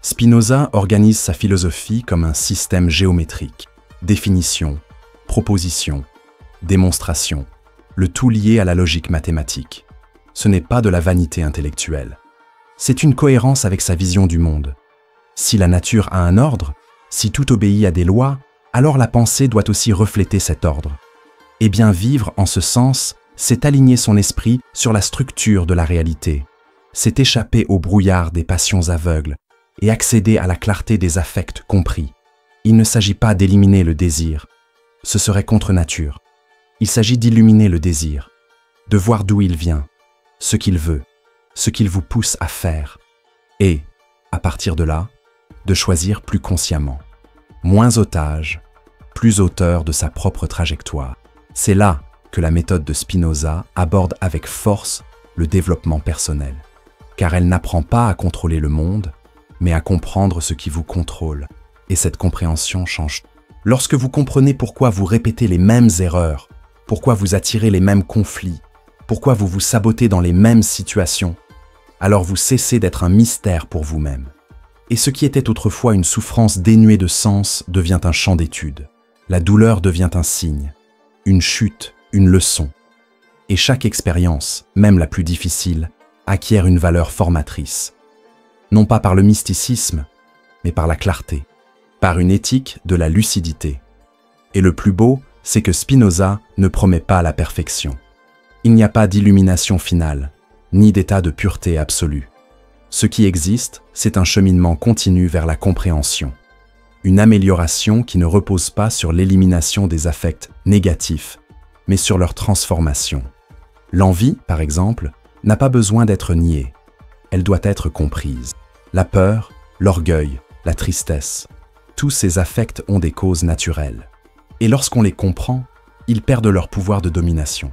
Spinoza organise sa philosophie comme un système géométrique. Définition, proposition, démonstration, le tout lié à la logique mathématique. Ce n'est pas de la vanité intellectuelle. C'est une cohérence avec sa vision du monde. Si la nature a un ordre, si tout obéit à des lois, alors la pensée doit aussi refléter cet ordre. Et bien vivre en ce sens, c'est aligner son esprit sur la structure de la réalité. C'est échapper au brouillard des passions aveugles et accéder à la clarté des affects compris. Il ne s'agit pas d'éliminer le désir. Ce serait contre nature. Il s'agit d'illuminer le désir, de voir d'où il vient, ce qu'il veut, ce qu'il vous pousse à faire, et, à partir de là, de choisir plus consciemment, moins otage, plus auteur de sa propre trajectoire. C'est là que la méthode de Spinoza aborde avec force le développement personnel, car elle n'apprend pas à contrôler le monde, mais à comprendre ce qui vous contrôle, et cette compréhension change tout. Lorsque vous comprenez pourquoi vous répétez les mêmes erreurs, pourquoi vous attirez les mêmes conflits, pourquoi vous vous sabotez dans les mêmes situations, alors vous cessez d'être un mystère pour vous-même. Et ce qui était autrefois une souffrance dénuée de sens devient un champ d'étude. La douleur devient un signe, une chute, une leçon. Et chaque expérience, même la plus difficile, acquiert une valeur formatrice. Non pas par le mysticisme, mais par la clarté, par une éthique de la lucidité. Et le plus beau, c'est que Spinoza ne promet pas la perfection. Il n'y a pas d'illumination finale, ni d'état de pureté absolue. Ce qui existe, c'est un cheminement continu vers la compréhension. Une amélioration qui ne repose pas sur l'élimination des affects négatifs, mais sur leur transformation. L'envie, par exemple, n'a pas besoin d'être niée. Elle doit être comprise. La peur, l'orgueil, la tristesse, tous ces affects ont des causes naturelles. Et lorsqu'on les comprend, ils perdent leur pouvoir de domination.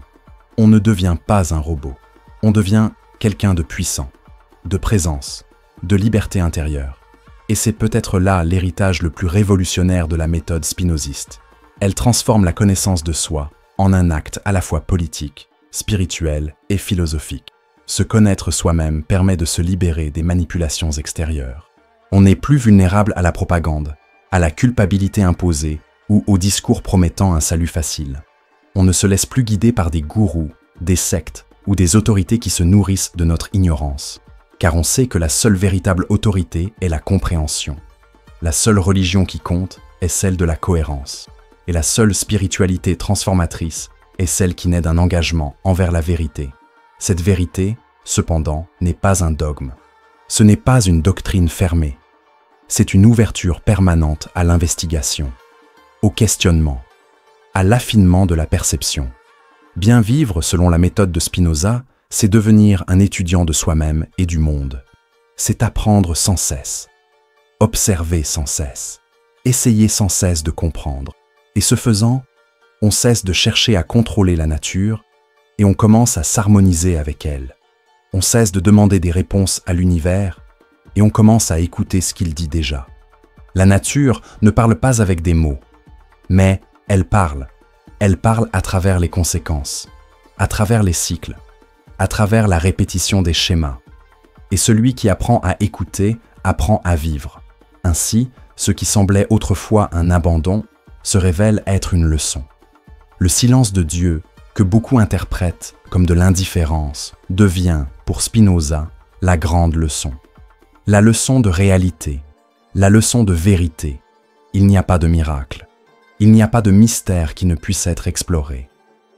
On ne devient pas un robot. On devient quelqu'un de puissant, de présence, de liberté intérieure. Et c'est peut-être là l'héritage le plus révolutionnaire de la méthode spinoziste. Elle transforme la connaissance de soi en un acte à la fois politique, spirituel et philosophique. Se connaître soi-même permet de se libérer des manipulations extérieures. On n'est plus vulnérable à la propagande, à la culpabilité imposée ou au discours promettant un salut facile. On ne se laisse plus guider par des gourous, des sectes ou des autorités qui se nourrissent de notre ignorance. Car on sait que la seule véritable autorité est la compréhension. La seule religion qui compte est celle de la cohérence. Et la seule spiritualité transformatrice est celle qui naît d'un engagement envers la vérité. Cette vérité, cependant, n'est pas un dogme. Ce n'est pas une doctrine fermée. C'est une ouverture permanente à l'investigation, au questionnement, à l'affinement de la perception. Bien vivre, selon la méthode de Spinoza, c'est devenir un étudiant de soi-même et du monde. C'est apprendre sans cesse, observer sans cesse, essayer sans cesse de comprendre. Et ce faisant, on cesse de chercher à contrôler la nature et on commence à s'harmoniser avec elle. On cesse de demander des réponses à l'univers et on commence à écouter ce qu'il dit déjà. La nature ne parle pas avec des mots, mais elle parle. Elle parle à travers les conséquences, à travers les cycles, à travers la répétition des schémas. Et celui qui apprend à écouter apprend à vivre. Ainsi, ce qui semblait autrefois un abandon se révèle être une leçon. Le silence de Dieu, que beaucoup interprètent comme de l'indifférence, devient, pour Spinoza, la grande leçon. La leçon de réalité, la leçon de vérité. Il n'y a pas de miracle. Il n'y a pas de mystère qui ne puisse être exploré.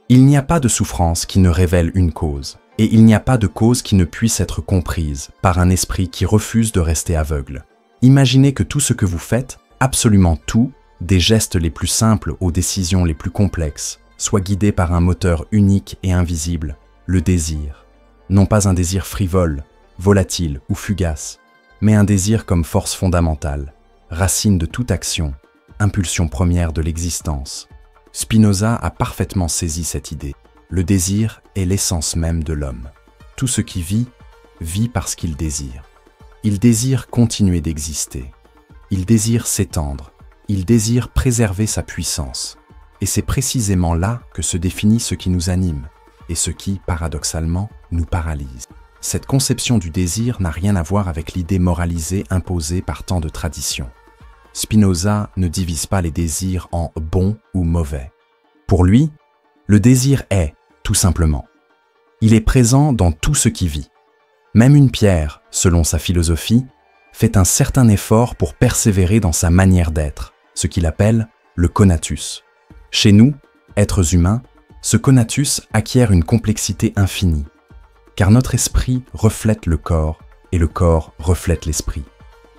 Il n'y a pas de souffrance qui ne révèle une cause. Et il n'y a pas de cause qui ne puisse être comprise par un esprit qui refuse de rester aveugle. Imaginez que tout ce que vous faites, absolument tout, des gestes les plus simples aux décisions les plus complexes, soit guidé par un moteur unique et invisible, le désir. Non pas un désir frivole, volatile ou fugace, mais un désir comme force fondamentale, racine de toute action, impulsion première de l'existence. Spinoza a parfaitement saisi cette idée. Le désir est l'essence même de l'homme. Tout ce qui vit, vit parce qu'il désire. Il désire continuer d'exister. Il désire s'étendre. Il désire préserver sa puissance. Et c'est précisément là que se définit ce qui nous anime et ce qui, paradoxalement, nous paralyse. Cette conception du désir n'a rien à voir avec l'idée moralisée imposée par tant de traditions. Spinoza ne divise pas les désirs en bons ou mauvais. Pour lui, le désir est, tout simplement. Il est présent dans tout ce qui vit. Même une pierre, selon sa philosophie, fait un certain effort pour persévérer dans sa manière d'être, ce qu'il appelle le conatus. Chez nous, êtres humains, ce conatus acquiert une complexité infinie, car notre esprit reflète le corps et le corps reflète l'esprit.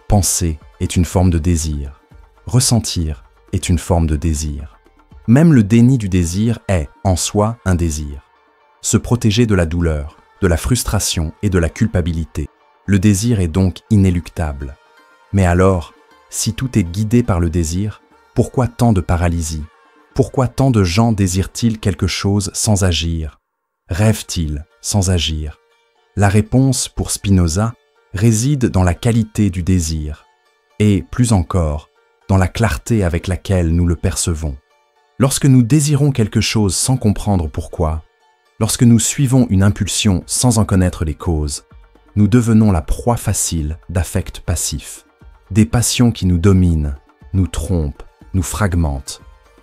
Penser est une forme de désir. Ressentir est une forme de désir. Même le déni du désir est, en soi, un désir. Se protéger de la douleur, de la frustration et de la culpabilité. Le désir est donc inéluctable. Mais alors, si tout est guidé par le désir, pourquoi tant de paralysie? Pourquoi tant de gens désirent-ils quelque chose sans agir? Rêvent-ils sans agir? La réponse, pour Spinoza, réside dans la qualité du désir, et, plus encore, dans la clarté avec laquelle nous le percevons. Lorsque nous désirons quelque chose sans comprendre pourquoi, lorsque nous suivons une impulsion sans en connaître les causes, nous devenons la proie facile d'affects passifs, des passions qui nous dominent, nous trompent, nous fragmentent.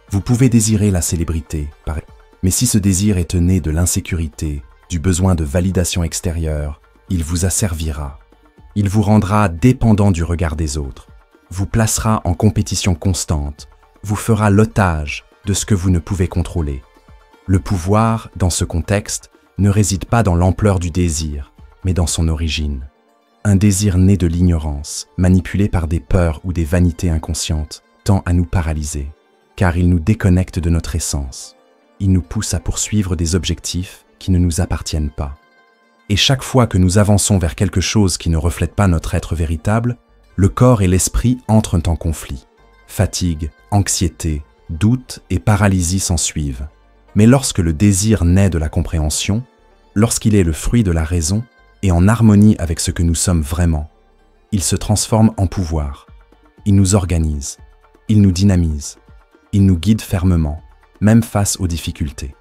Vous pouvez désirer la célébrité, mais si ce désir est né de l'insécurité, du besoin de validation extérieure, il vous asservira. Il vous rendra dépendant du regard des autres, vous placera en compétition constante, vous fera l'otage de ce que vous ne pouvez contrôler. Le pouvoir, dans ce contexte, ne réside pas dans l'ampleur du désir, mais dans son origine. Un désir né de l'ignorance, manipulé par des peurs ou des vanités inconscientes, tend à nous paralyser, car il nous déconnecte de notre essence. Il nous pousse à poursuivre des objectifs qui ne nous appartiennent pas. Et chaque fois que nous avançons vers quelque chose qui ne reflète pas notre être véritable, le corps et l'esprit entrent en conflit. Fatigue, anxiété, doute et paralysie s'ensuivent. Mais lorsque le désir naît de la compréhension, lorsqu'il est le fruit de la raison et en harmonie avec ce que nous sommes vraiment, il se transforme en pouvoir. Il nous organise, il nous dynamise, il nous guide fermement, même face aux difficultés.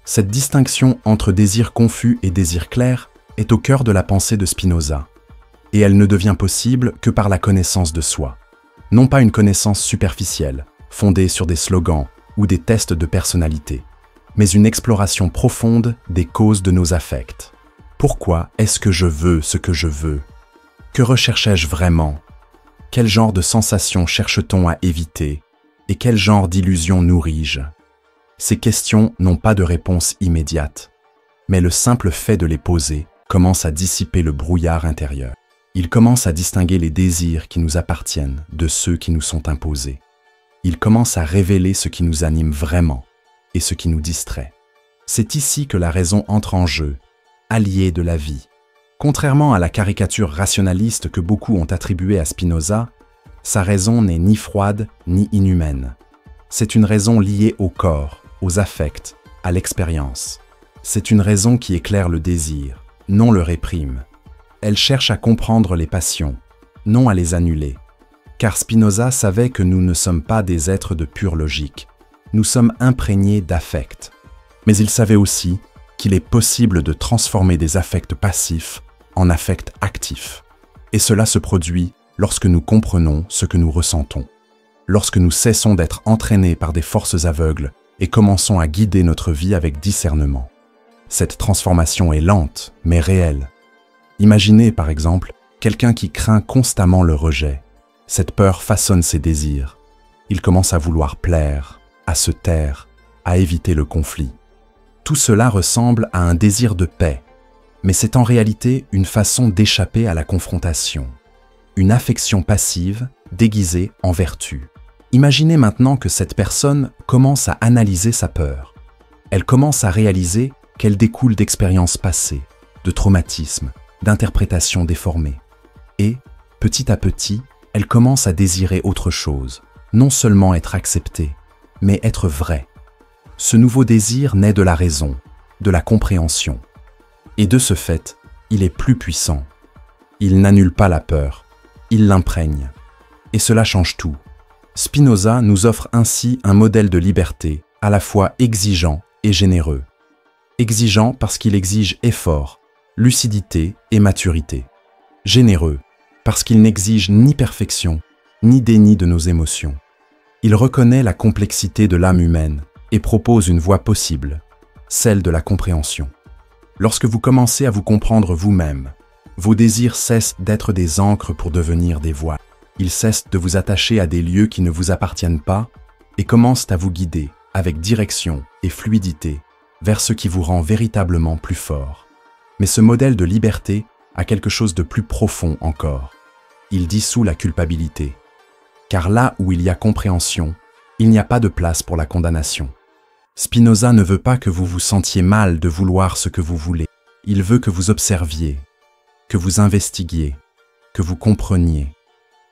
Cette distinction entre désir confus et désir clair est au cœur de la pensée de Spinoza, et elle ne devient possible que par la connaissance de soi. Non pas une connaissance superficielle, fondée sur des slogans ou des tests de personnalité, mais une exploration profonde des causes de nos affects. Pourquoi est-ce que je veux ce que je veux? Que recherchais-je vraiment? Quel genre de sensations cherche-t-on à éviter? Et quel genre d'illusions nourris-je? Ces questions n'ont pas de réponse immédiate, mais le simple fait de les poser commence à dissiper le brouillard intérieur. Il commence à distinguer les désirs qui nous appartiennent de ceux qui nous sont imposés. Il commence à révéler ce qui nous anime vraiment et ce qui nous distrait. C'est ici que la raison entre en jeu, alliée de la vie. Contrairement à la caricature rationaliste que beaucoup ont attribuée à Spinoza, sa raison n'est ni froide ni inhumaine. C'est une raison liée au corps, aux affects, à l'expérience. C'est une raison qui éclaire le désir, non le réprime. Elle cherche à comprendre les passions, non à les annuler. Car Spinoza savait que nous ne sommes pas des êtres de pure logique. Nous sommes imprégnés d'affects. Mais il savait aussi qu'il est possible de transformer des affects passifs en affects actifs. Et cela se produit lorsque nous comprenons ce que nous ressentons. Lorsque nous cessons d'être entraînés par des forces aveugles et commençons à guider notre vie avec discernement. Cette transformation est lente, mais réelle. Imaginez, par exemple, quelqu'un qui craint constamment le rejet. Cette peur façonne ses désirs. Il commence à vouloir plaire, à se taire, à éviter le conflit. Tout cela ressemble à un désir de paix, mais c'est en réalité une façon d'échapper à la confrontation. Une affection passive déguisée en vertu. Imaginez maintenant que cette personne commence à analyser sa peur. Elle commence à réaliser qu'elle découle d'expériences passées, de traumatismes, d'interprétations déformées. Et, petit à petit, elle commence à désirer autre chose, non seulement être acceptée, mais être vraie. Ce nouveau désir naît de la raison, de la compréhension. Et de ce fait, il est plus puissant. Il n'annule pas la peur, il l'imprègne. Et cela change tout. Spinoza nous offre ainsi un modèle de liberté à la fois exigeant et généreux. Exigeant parce qu'il exige effort, lucidité et maturité. Généreux parce qu'il n'exige ni perfection, ni déni de nos émotions. Il reconnaît la complexité de l'âme humaine et propose une voie possible, celle de la compréhension. Lorsque vous commencez à vous comprendre vous-même, vos désirs cessent d'être des ancres pour devenir des voiles. Ils cessent de vous attacher à des lieux qui ne vous appartiennent pas et commencent à vous guider avec direction et fluidité vers ce qui vous rend véritablement plus fort. Mais ce modèle de liberté a quelque chose de plus profond encore. Il dissout la culpabilité. Car là où il y a compréhension, il n'y a pas de place pour la condamnation. Spinoza ne veut pas que vous vous sentiez mal de vouloir ce que vous voulez. Il veut que vous observiez, que vous investiguiez, que vous compreniez.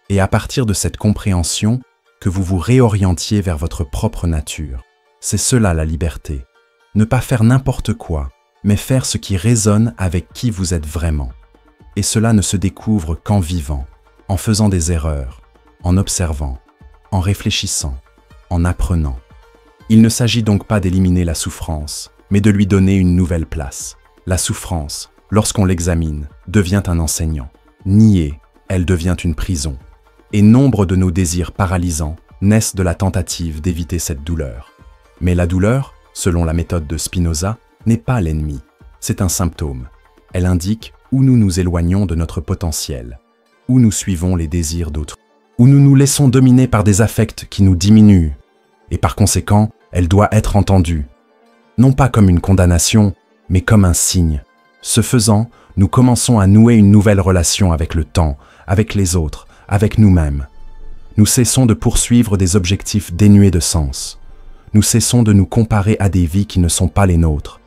Et à partir de cette compréhension, que vous vous réorientiez vers votre propre nature. C'est cela la liberté. Ne pas faire n'importe quoi, mais faire ce qui résonne avec qui vous êtes vraiment. Et cela ne se découvre qu'en vivant, en faisant des erreurs, en observant, en réfléchissant, en apprenant. Il ne s'agit donc pas d'éliminer la souffrance, mais de lui donner une nouvelle place. La souffrance, lorsqu'on l'examine, devient un enseignant. Niée, elle devient une prison. Et nombre de nos désirs paralysants naissent de la tentative d'éviter cette douleur. Mais la douleur, selon la méthode de Spinoza, n'est pas l'ennemi, c'est un symptôme. Elle indique où nous nous éloignons de notre potentiel, où nous suivons les désirs d'autrui, où nous nous laissons dominer par des affects qui nous diminuent, et par conséquent, elle doit être entendue. Non pas comme une condamnation, mais comme un signe. Ce faisant, nous commençons à nouer une nouvelle relation avec le temps, avec les autres, avec nous-mêmes. Nous cessons de poursuivre des objectifs dénués de sens. Nous cessons de nous comparer à des vies qui ne sont pas les nôtres.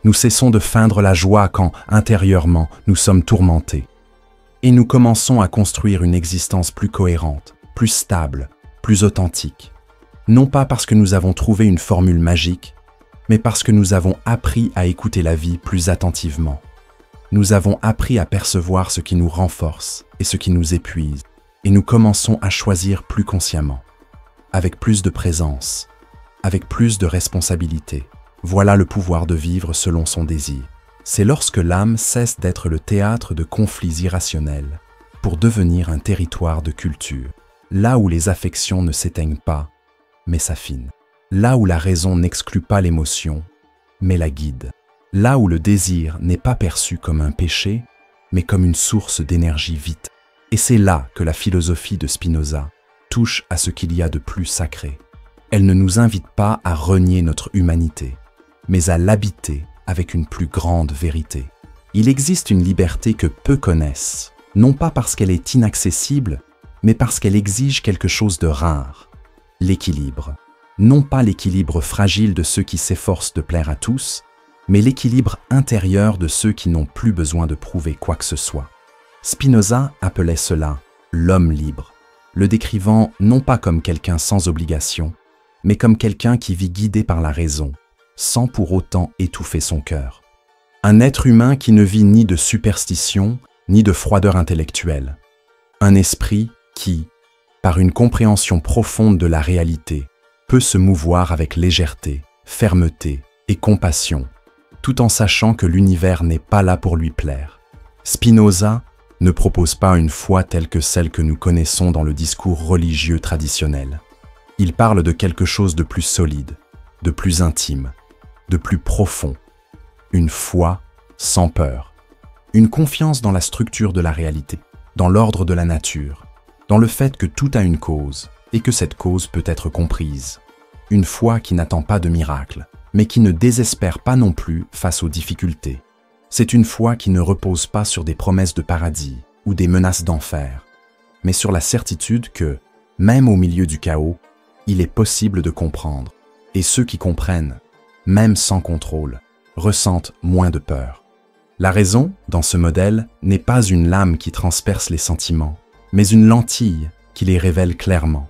Nous cessons de feindre la joie quand, intérieurement, nous sommes tourmentés. Et nous commençons à construire une existence plus cohérente, plus stable, plus authentique. Non pas parce que nous avons trouvé une formule magique, mais parce que nous avons appris à écouter la vie plus attentivement. Nous avons appris à percevoir ce qui nous renforce et ce qui nous épuise, et nous commençons à choisir plus consciemment, avec plus de présence, avec plus de responsabilité. Voilà le pouvoir de vivre selon son désir. C'est lorsque l'âme cesse d'être le théâtre de conflits irrationnels pour devenir un territoire de culture, là où les affections ne s'éteignent pas, mais s'affinent, là où la raison n'exclut pas l'émotion, mais la guide, là où le désir n'est pas perçu comme un péché, mais comme une source d'énergie vitale. Et c'est là que la philosophie de Spinoza touche à ce qu'il y a de plus sacré. Elle ne nous invite pas à renier notre humanité, mais à l'habiter avec une plus grande vérité. Il existe une liberté que peu connaissent, non pas parce qu'elle est inaccessible, mais parce qu'elle exige quelque chose de rare, l'équilibre. Non pas l'équilibre fragile de ceux qui s'efforcent de plaire à tous, mais l'équilibre intérieur de ceux qui n'ont plus besoin de prouver quoi que ce soit. Spinoza appelait cela l'homme libre, le décrivant non pas comme quelqu'un sans obligation, mais comme quelqu'un qui vit guidé par la raison, sans pour autant étouffer son cœur. Un être humain qui ne vit ni de superstition, ni de froideur intellectuelle. Un esprit qui, par une compréhension profonde de la réalité, peut se mouvoir avec légèreté, fermeté et compassion, tout en sachant que l'univers n'est pas là pour lui plaire. Spinoza ne propose pas une foi telle que celle que nous connaissons dans le discours religieux traditionnel. Il parle de quelque chose de plus solide, de plus intime, de plus profond. Une foi sans peur. Une confiance dans la structure de la réalité, dans l'ordre de la nature, dans le fait que tout a une cause et que cette cause peut être comprise. Une foi qui n'attend pas de miracle, mais qui ne désespère pas non plus face aux difficultés. C'est une foi qui ne repose pas sur des promesses de paradis ou des menaces d'enfer, mais sur la certitude que, même au milieu du chaos, il est possible de comprendre. Et ceux qui comprennent, même sans contrôle, ressentent moins de peur. La raison, dans ce modèle, n'est pas une lame qui transperce les sentiments, mais une lentille qui les révèle clairement.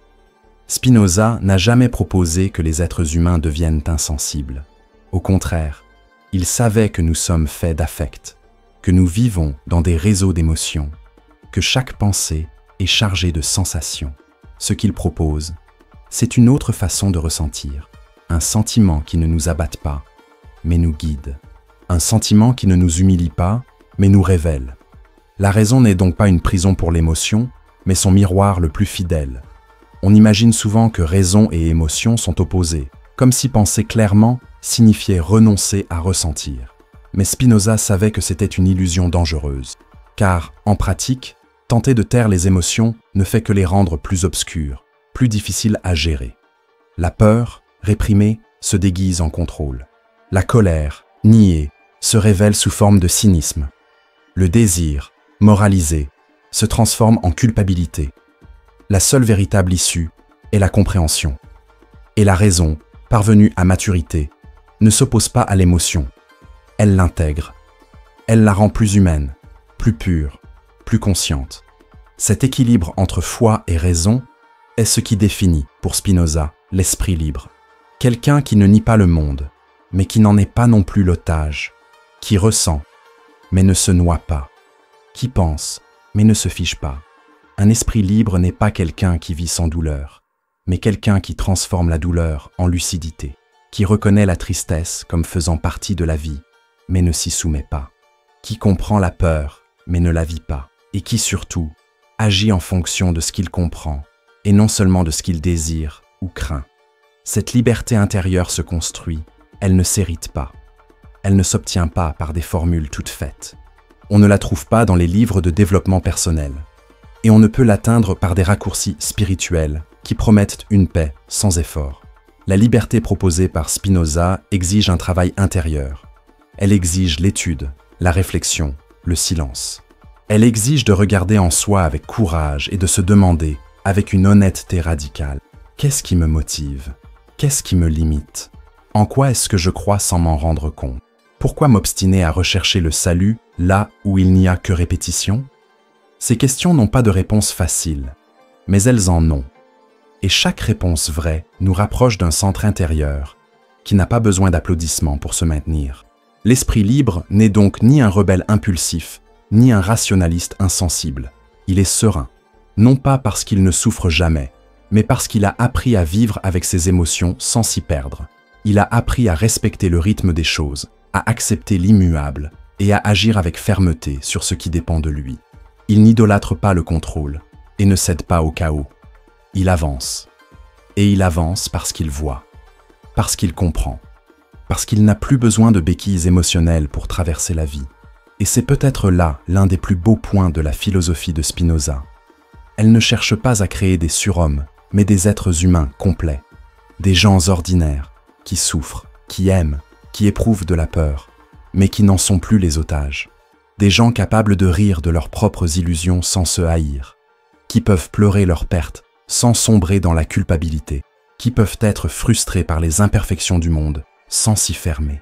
Spinoza n'a jamais proposé que les êtres humains deviennent insensibles. Au contraire, il savait que nous sommes faits d'affect, que nous vivons dans des réseaux d'émotions, que chaque pensée est chargée de sensations. Ce qu'il propose, c'est une autre façon de ressentir, un sentiment qui ne nous abatte pas, mais nous guide. Un sentiment qui ne nous humilie pas, mais nous révèle. La raison n'est donc pas une prison pour l'émotion, mais son miroir le plus fidèle. On imagine souvent que raison et émotion sont opposées, comme si penser clairement signifiait renoncer à ressentir. Mais Spinoza savait que c'était une illusion dangereuse, car, en pratique, tenter de taire les émotions ne fait que les rendre plus obscures, plus difficiles à gérer. La peur, réprimée, se déguise en contrôle. La colère, niée, se révèle sous forme de cynisme. Le désir, moralisé, se transforme en culpabilité. La seule véritable issue est la compréhension. Et la raison, parvenue à maturité, ne s'oppose pas à l'émotion. Elle l'intègre. Elle la rend plus humaine, plus pure, plus consciente. Cet équilibre entre foi et raison est ce qui définit, pour Spinoza, l'esprit libre. Quelqu'un qui ne nie pas le monde, mais qui n'en est pas non plus l'otage, qui ressent, mais ne se noie pas, qui pense, mais ne se fiche pas. Un esprit libre n'est pas quelqu'un qui vit sans douleur, mais quelqu'un qui transforme la douleur en lucidité, qui reconnaît la tristesse comme faisant partie de la vie, mais ne s'y soumet pas, qui comprend la peur, mais ne la vit pas, et qui surtout agit en fonction de ce qu'il comprend, et non seulement de ce qu'il désire ou craint. Cette liberté intérieure se construit, elle ne s'hérite pas. Elle ne s'obtient pas par des formules toutes faites. On ne la trouve pas dans les livres de développement personnel. Et on ne peut l'atteindre par des raccourcis spirituels qui promettent une paix sans effort. La liberté proposée par Spinoza exige un travail intérieur. Elle exige l'étude, la réflexion, le silence. Elle exige de regarder en soi avec courage et de se demander, avec une honnêteté radicale, qu'est-ce qui me motive? Qu'est-ce qui me limite? En quoi est-ce que je crois sans m'en rendre compte? Pourquoi m'obstiner à rechercher le salut là où il n'y a que répétition? Ces questions n'ont pas de réponse facile, mais elles en ont. Et chaque réponse vraie nous rapproche d'un centre intérieur qui n'a pas besoin d'applaudissements pour se maintenir. L'esprit libre n'est donc ni un rebelle impulsif, ni un rationaliste insensible. Il est serein, non pas parce qu'il ne souffre jamais, mais parce qu'il a appris à vivre avec ses émotions sans s'y perdre. Il a appris à respecter le rythme des choses, à accepter l'immuable et à agir avec fermeté sur ce qui dépend de lui. Il n'idolâtre pas le contrôle et ne cède pas au chaos. Il avance. Et il avance parce qu'il voit, parce qu'il comprend, parce qu'il n'a plus besoin de béquilles émotionnelles pour traverser la vie. Et c'est peut-être là l'un des plus beaux points de la philosophie de Spinoza. Elle ne cherche pas à créer des surhommes, mais des êtres humains complets, des gens ordinaires, qui souffrent, qui aiment, qui éprouvent de la peur, mais qui n'en sont plus les otages. des gens capables de rire de leurs propres illusions sans se haïr, qui peuvent pleurer leurs pertes sans sombrer dans la culpabilité, qui peuvent être frustrés par les imperfections du monde sans s'y fermer.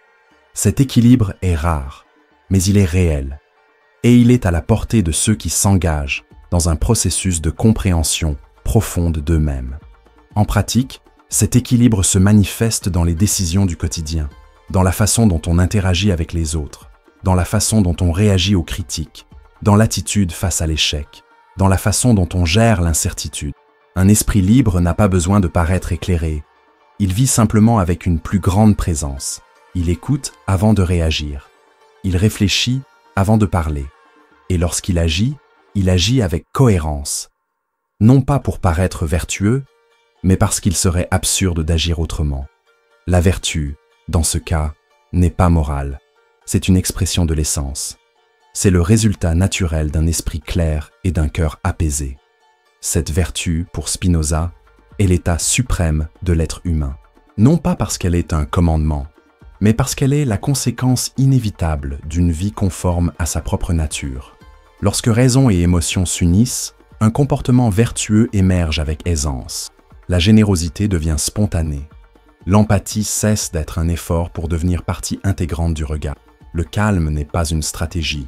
Cet équilibre est rare, mais il est réel, et il est à la portée de ceux qui s'engagent dans un processus de compréhension profonde d'eux-mêmes. En pratique, cet équilibre se manifeste dans les décisions du quotidien, dans la façon dont on interagit avec les autres, dans la façon dont on réagit aux critiques, dans l'attitude face à l'échec, dans la façon dont on gère l'incertitude. Un esprit libre n'a pas besoin de paraître éclairé. Il vit simplement avec une plus grande présence. Il écoute avant de réagir. Il réfléchit avant de parler. Et lorsqu'il agit avec cohérence. Non pas pour paraître vertueux, mais parce qu'il serait absurde d'agir autrement. La vertu, dans ce cas, n'est pas morale. C'est une expression de l'essence. C'est le résultat naturel d'un esprit clair et d'un cœur apaisé. Cette vertu, pour Spinoza, est l'état suprême de l'être humain. Non pas parce qu'elle est un commandement, mais parce qu'elle est la conséquence inévitable d'une vie conforme à sa propre nature. Lorsque raison et émotion s'unissent, un comportement vertueux émerge avec aisance. La générosité devient spontanée. L'empathie cesse d'être un effort pour devenir partie intégrante du regard. Le calme n'est pas une stratégie,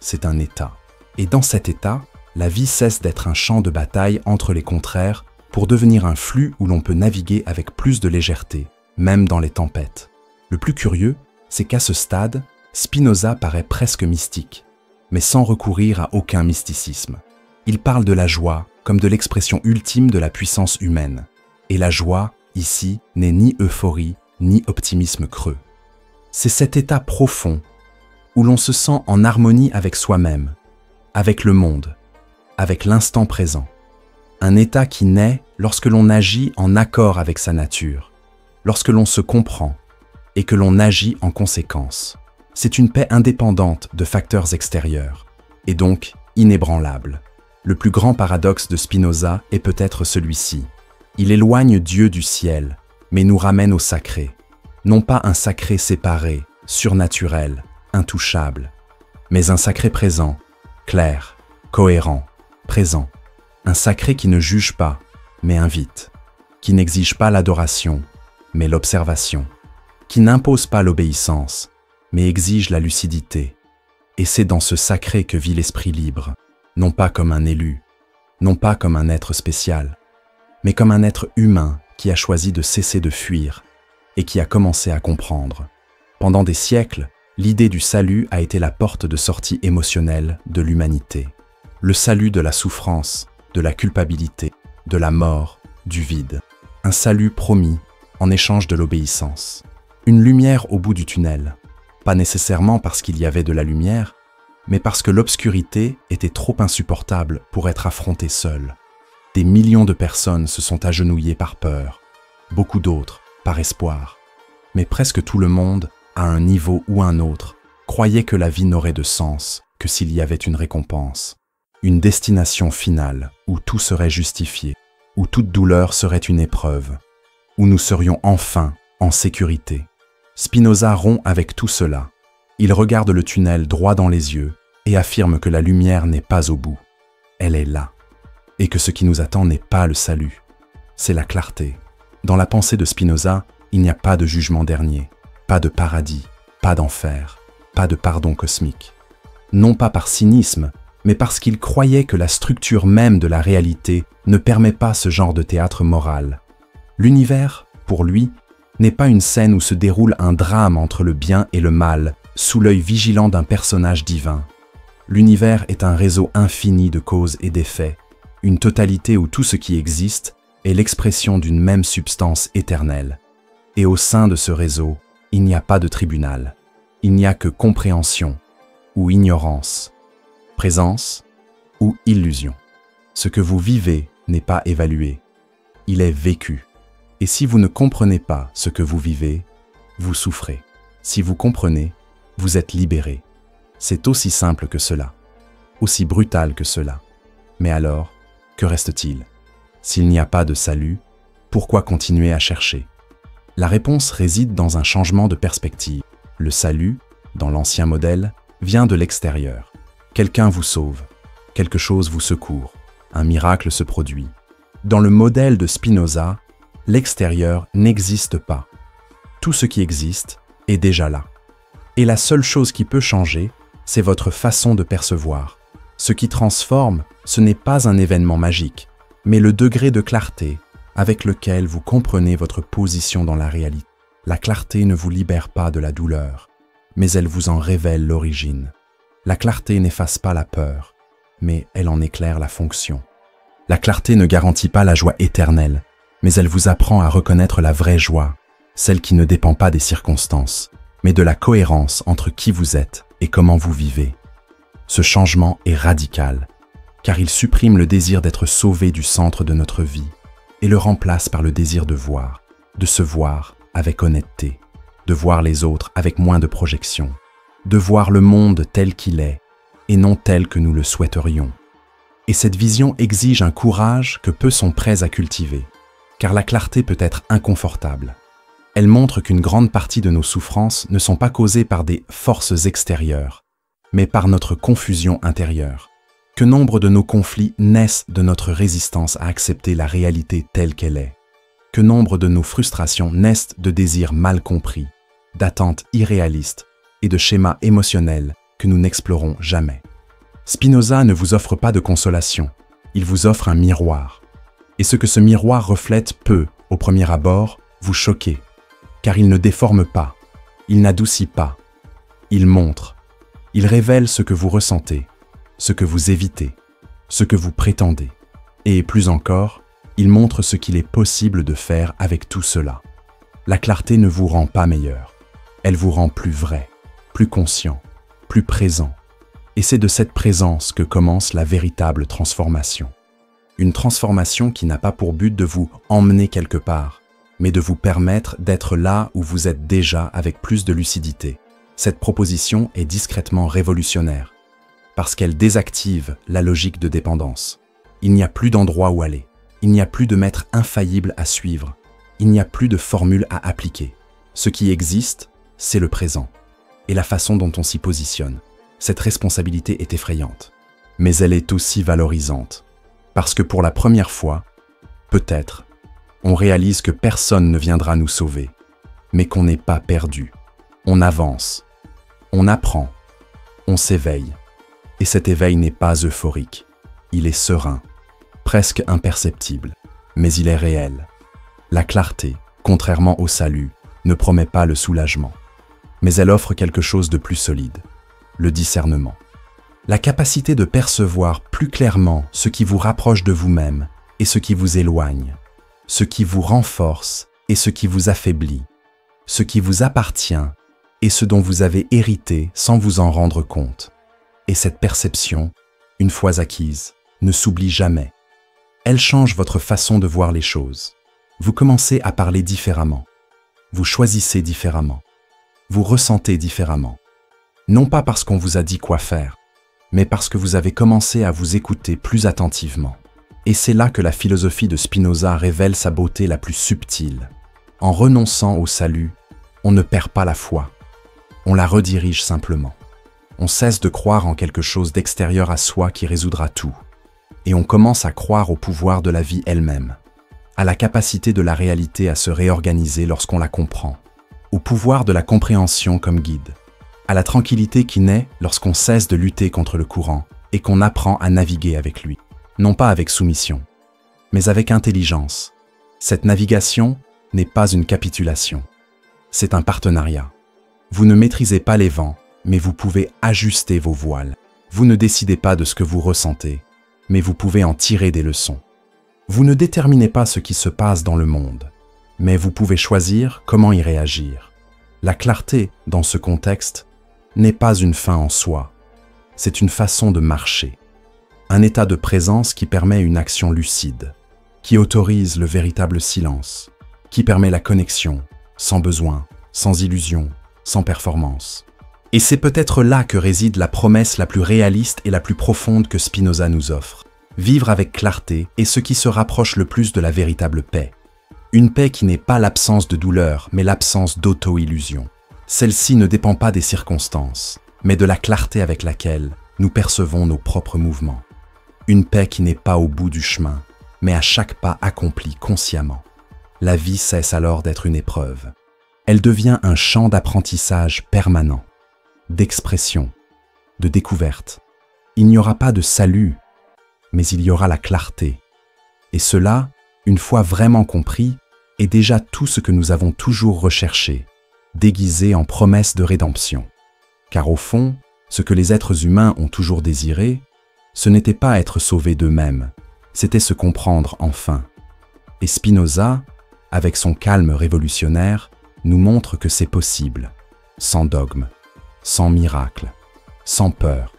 c'est un état. Et dans cet état, la vie cesse d'être un champ de bataille entre les contraires pour devenir un flux où l'on peut naviguer avec plus de légèreté, même dans les tempêtes. Le plus curieux, c'est qu'à ce stade, Spinoza paraît presque mystique, mais sans recourir à aucun mysticisme. Il parle de la joie comme de l'expression ultime de la puissance humaine. Et la joie, ici, n'est ni euphorie, ni optimisme creux. C'est cet état profond où l'on se sent en harmonie avec soi-même, avec le monde, avec l'instant présent. Un état qui naît lorsque l'on agit en accord avec sa nature, lorsque l'on se comprend et que l'on agit en conséquence. C'est une paix indépendante de facteurs extérieurs, et donc inébranlable. Le plus grand paradoxe de Spinoza est peut-être celui-ci. Il éloigne Dieu du ciel, mais nous ramène au sacré. Non pas un sacré séparé, surnaturel, intouchable, mais un sacré présent, clair, cohérent, présent. Un sacré qui ne juge pas, mais invite, qui n'exige pas l'adoration, mais l'observation, qui n'impose pas l'obéissance, mais exige la lucidité. Et c'est dans ce sacré que vit l'esprit libre, non pas comme un élu, non pas comme un être spécial, mais comme un être humain qui a choisi de cesser de fuir et qui a commencé à comprendre. Pendant des siècles, l'idée du salut a été la porte de sortie émotionnelle de l'humanité. Le salut de la souffrance, de la culpabilité, de la mort, du vide. Un salut promis en échange de l'obéissance. Une lumière au bout du tunnel, pas nécessairement parce qu'il y avait de la lumière, mais parce que l'obscurité était trop insupportable pour être affrontée seule. Des millions de personnes se sont agenouillées par peur, beaucoup d'autres par espoir. Mais presque tout le monde, à un niveau ou un autre, croyait que la vie n'aurait de sens que s'il y avait une récompense, une destination finale où tout serait justifié, où toute douleur serait une épreuve, où nous serions enfin en sécurité. Spinoza rompt avec tout cela. Il regarde le tunnel droit dans les yeux et affirme que la lumière n'est pas au bout. Elle est là. Et que ce qui nous attend n'est pas le salut. C'est la clarté. Dans la pensée de Spinoza, il n'y a pas de jugement dernier, pas de paradis, pas d'enfer, pas de pardon cosmique. Non pas par cynisme, mais parce qu'il croyait que la structure même de la réalité ne permet pas ce genre de théâtre moral. L'univers, pour lui, n'est pas une scène où se déroule un drame entre le bien et le mal, sous l'œil vigilant d'un personnage divin. L'univers est un réseau infini de causes et d'effets, une totalité où tout ce qui existe est l'expression d'une même substance éternelle. Et au sein de ce réseau, il n'y a pas de tribunal. Il n'y a que compréhension ou ignorance, présence ou illusion. Ce que vous vivez n'est pas évalué, il est vécu. Et si vous ne comprenez pas ce que vous vivez, vous souffrez. Si vous comprenez, vous êtes libéré. C'est aussi simple que cela, aussi brutal que cela. Mais alors, que reste-t-il? S'il n'y a pas de salut, pourquoi continuer à chercher? La réponse réside dans un changement de perspective. Le salut, dans l'ancien modèle, vient de l'extérieur. Quelqu'un vous sauve, quelque chose vous secourt, un miracle se produit. Dans le modèle de Spinoza, l'extérieur n'existe pas. Tout ce qui existe est déjà là. Et la seule chose qui peut changer, c'est votre façon de percevoir. Ce qui transforme, ce n'est pas un événement magique, mais le degré de clarté avec lequel vous comprenez votre position dans la réalité. La clarté ne vous libère pas de la douleur, mais elle vous en révèle l'origine. La clarté n'efface pas la peur, mais elle en éclaire la fonction. La clarté ne garantit pas la joie éternelle, mais elle vous apprend à reconnaître la vraie joie, celle qui ne dépend pas des circonstances, mais de la cohérence entre qui vous êtes et comment vous vivez. Ce changement est radical, car il supprime le désir d'être sauvé du centre de notre vie et le remplace par le désir de se voir avec honnêteté, de voir les autres avec moins de projection, de voir le monde tel qu'il est et non tel que nous le souhaiterions. Et cette vision exige un courage que peu sont prêts à cultiver, car la clarté peut être inconfortable. Elle montre qu'une grande partie de nos souffrances ne sont pas causées par des forces extérieures, mais par notre confusion intérieure, que nombre de nos conflits naissent de notre résistance à accepter la réalité telle qu'elle est, que nombre de nos frustrations naissent de désirs mal compris, d'attentes irréalistes et de schémas émotionnels que nous n'explorons jamais. Spinoza ne vous offre pas de consolation, il vous offre un miroir. Et ce que ce miroir reflète peut, au premier abord, vous choquer, car il ne déforme pas, il n'adoucit pas, il montre, il révèle ce que vous ressentez, ce que vous évitez, ce que vous prétendez. Et plus encore, il montre ce qu'il est possible de faire avec tout cela. La clarté ne vous rend pas meilleur, elle vous rend plus vrai, plus conscient, plus présent. Et c'est de cette présence que commence la véritable transformation. Une transformation qui n'a pas pour but de vous emmener quelque part, mais de vous permettre d'être là où vous êtes déjà avec plus de lucidité. Cette proposition est discrètement révolutionnaire, parce qu'elle désactive la logique de dépendance. Il n'y a plus d'endroit où aller, il n'y a plus de maître infaillible à suivre, il n'y a plus de formule à appliquer. Ce qui existe, c'est le présent, et la façon dont on s'y positionne. Cette responsabilité est effrayante, mais elle est aussi valorisante, parce que pour la première fois, peut-être, on réalise que personne ne viendra nous sauver, mais qu'on n'est pas perdu. On avance, on apprend, on s'éveille. Et cet éveil n'est pas euphorique, il est serein, presque imperceptible, mais il est réel. La clarté, contrairement au salut, ne promet pas le soulagement, mais elle offre quelque chose de plus solide, le discernement. La capacité de percevoir plus clairement ce qui vous rapproche de vous-même et ce qui vous éloigne, ce qui vous renforce et ce qui vous affaiblit, ce qui vous appartient et ce dont vous avez hérité sans vous en rendre compte. Et cette perception, une fois acquise, ne s'oublie jamais. Elle change votre façon de voir les choses. Vous commencez à parler différemment. Vous choisissez différemment. Vous ressentez différemment. Non pas parce qu'on vous a dit quoi faire, mais parce que vous avez commencé à vous écouter plus attentivement. Et c'est là que la philosophie de Spinoza révèle sa beauté la plus subtile. En renonçant au salut, on ne perd pas la foi. On la redirige simplement. On cesse de croire en quelque chose d'extérieur à soi qui résoudra tout. Et on commence à croire au pouvoir de la vie elle-même, à la capacité de la réalité à se réorganiser lorsqu'on la comprend, au pouvoir de la compréhension comme guide, à la tranquillité qui naît lorsqu'on cesse de lutter contre le courant et qu'on apprend à naviguer avec lui, non pas avec soumission, mais avec intelligence. Cette navigation n'est pas une capitulation, c'est un partenariat. Vous ne maîtrisez pas les vents, mais vous pouvez ajuster vos voiles. Vous ne décidez pas de ce que vous ressentez, mais vous pouvez en tirer des leçons. Vous ne déterminez pas ce qui se passe dans le monde, mais vous pouvez choisir comment y réagir. La clarté, dans ce contexte, n'est pas une fin en soi, c'est une façon de marcher. Un état de présence qui permet une action lucide, qui autorise le véritable silence, qui permet la connexion, sans besoin, sans illusion, sans performance. Et c'est peut-être là que réside la promesse la plus réaliste et la plus profonde que Spinoza nous offre. Vivre avec clarté est ce qui se rapproche le plus de la véritable paix. Une paix qui n'est pas l'absence de douleur, mais l'absence d'auto-illusion. Celle-ci ne dépend pas des circonstances, mais de la clarté avec laquelle nous percevons nos propres mouvements. Une paix qui n'est pas au bout du chemin, mais à chaque pas accompli consciemment. La vie cesse alors d'être une épreuve. Elle devient un champ d'apprentissage permanent, d'expression, de découverte. Il n'y aura pas de salut, mais il y aura la clarté. Et cela, une fois vraiment compris, est déjà tout ce que nous avons toujours recherché, déguisé en promesse de rédemption. Car au fond, ce que les êtres humains ont toujours désiré, ce n'était pas être sauvés d'eux-mêmes, c'était se comprendre enfin. Et Spinoza, avec son calme révolutionnaire, nous montre que c'est possible, sans dogme, sans miracle, sans peur,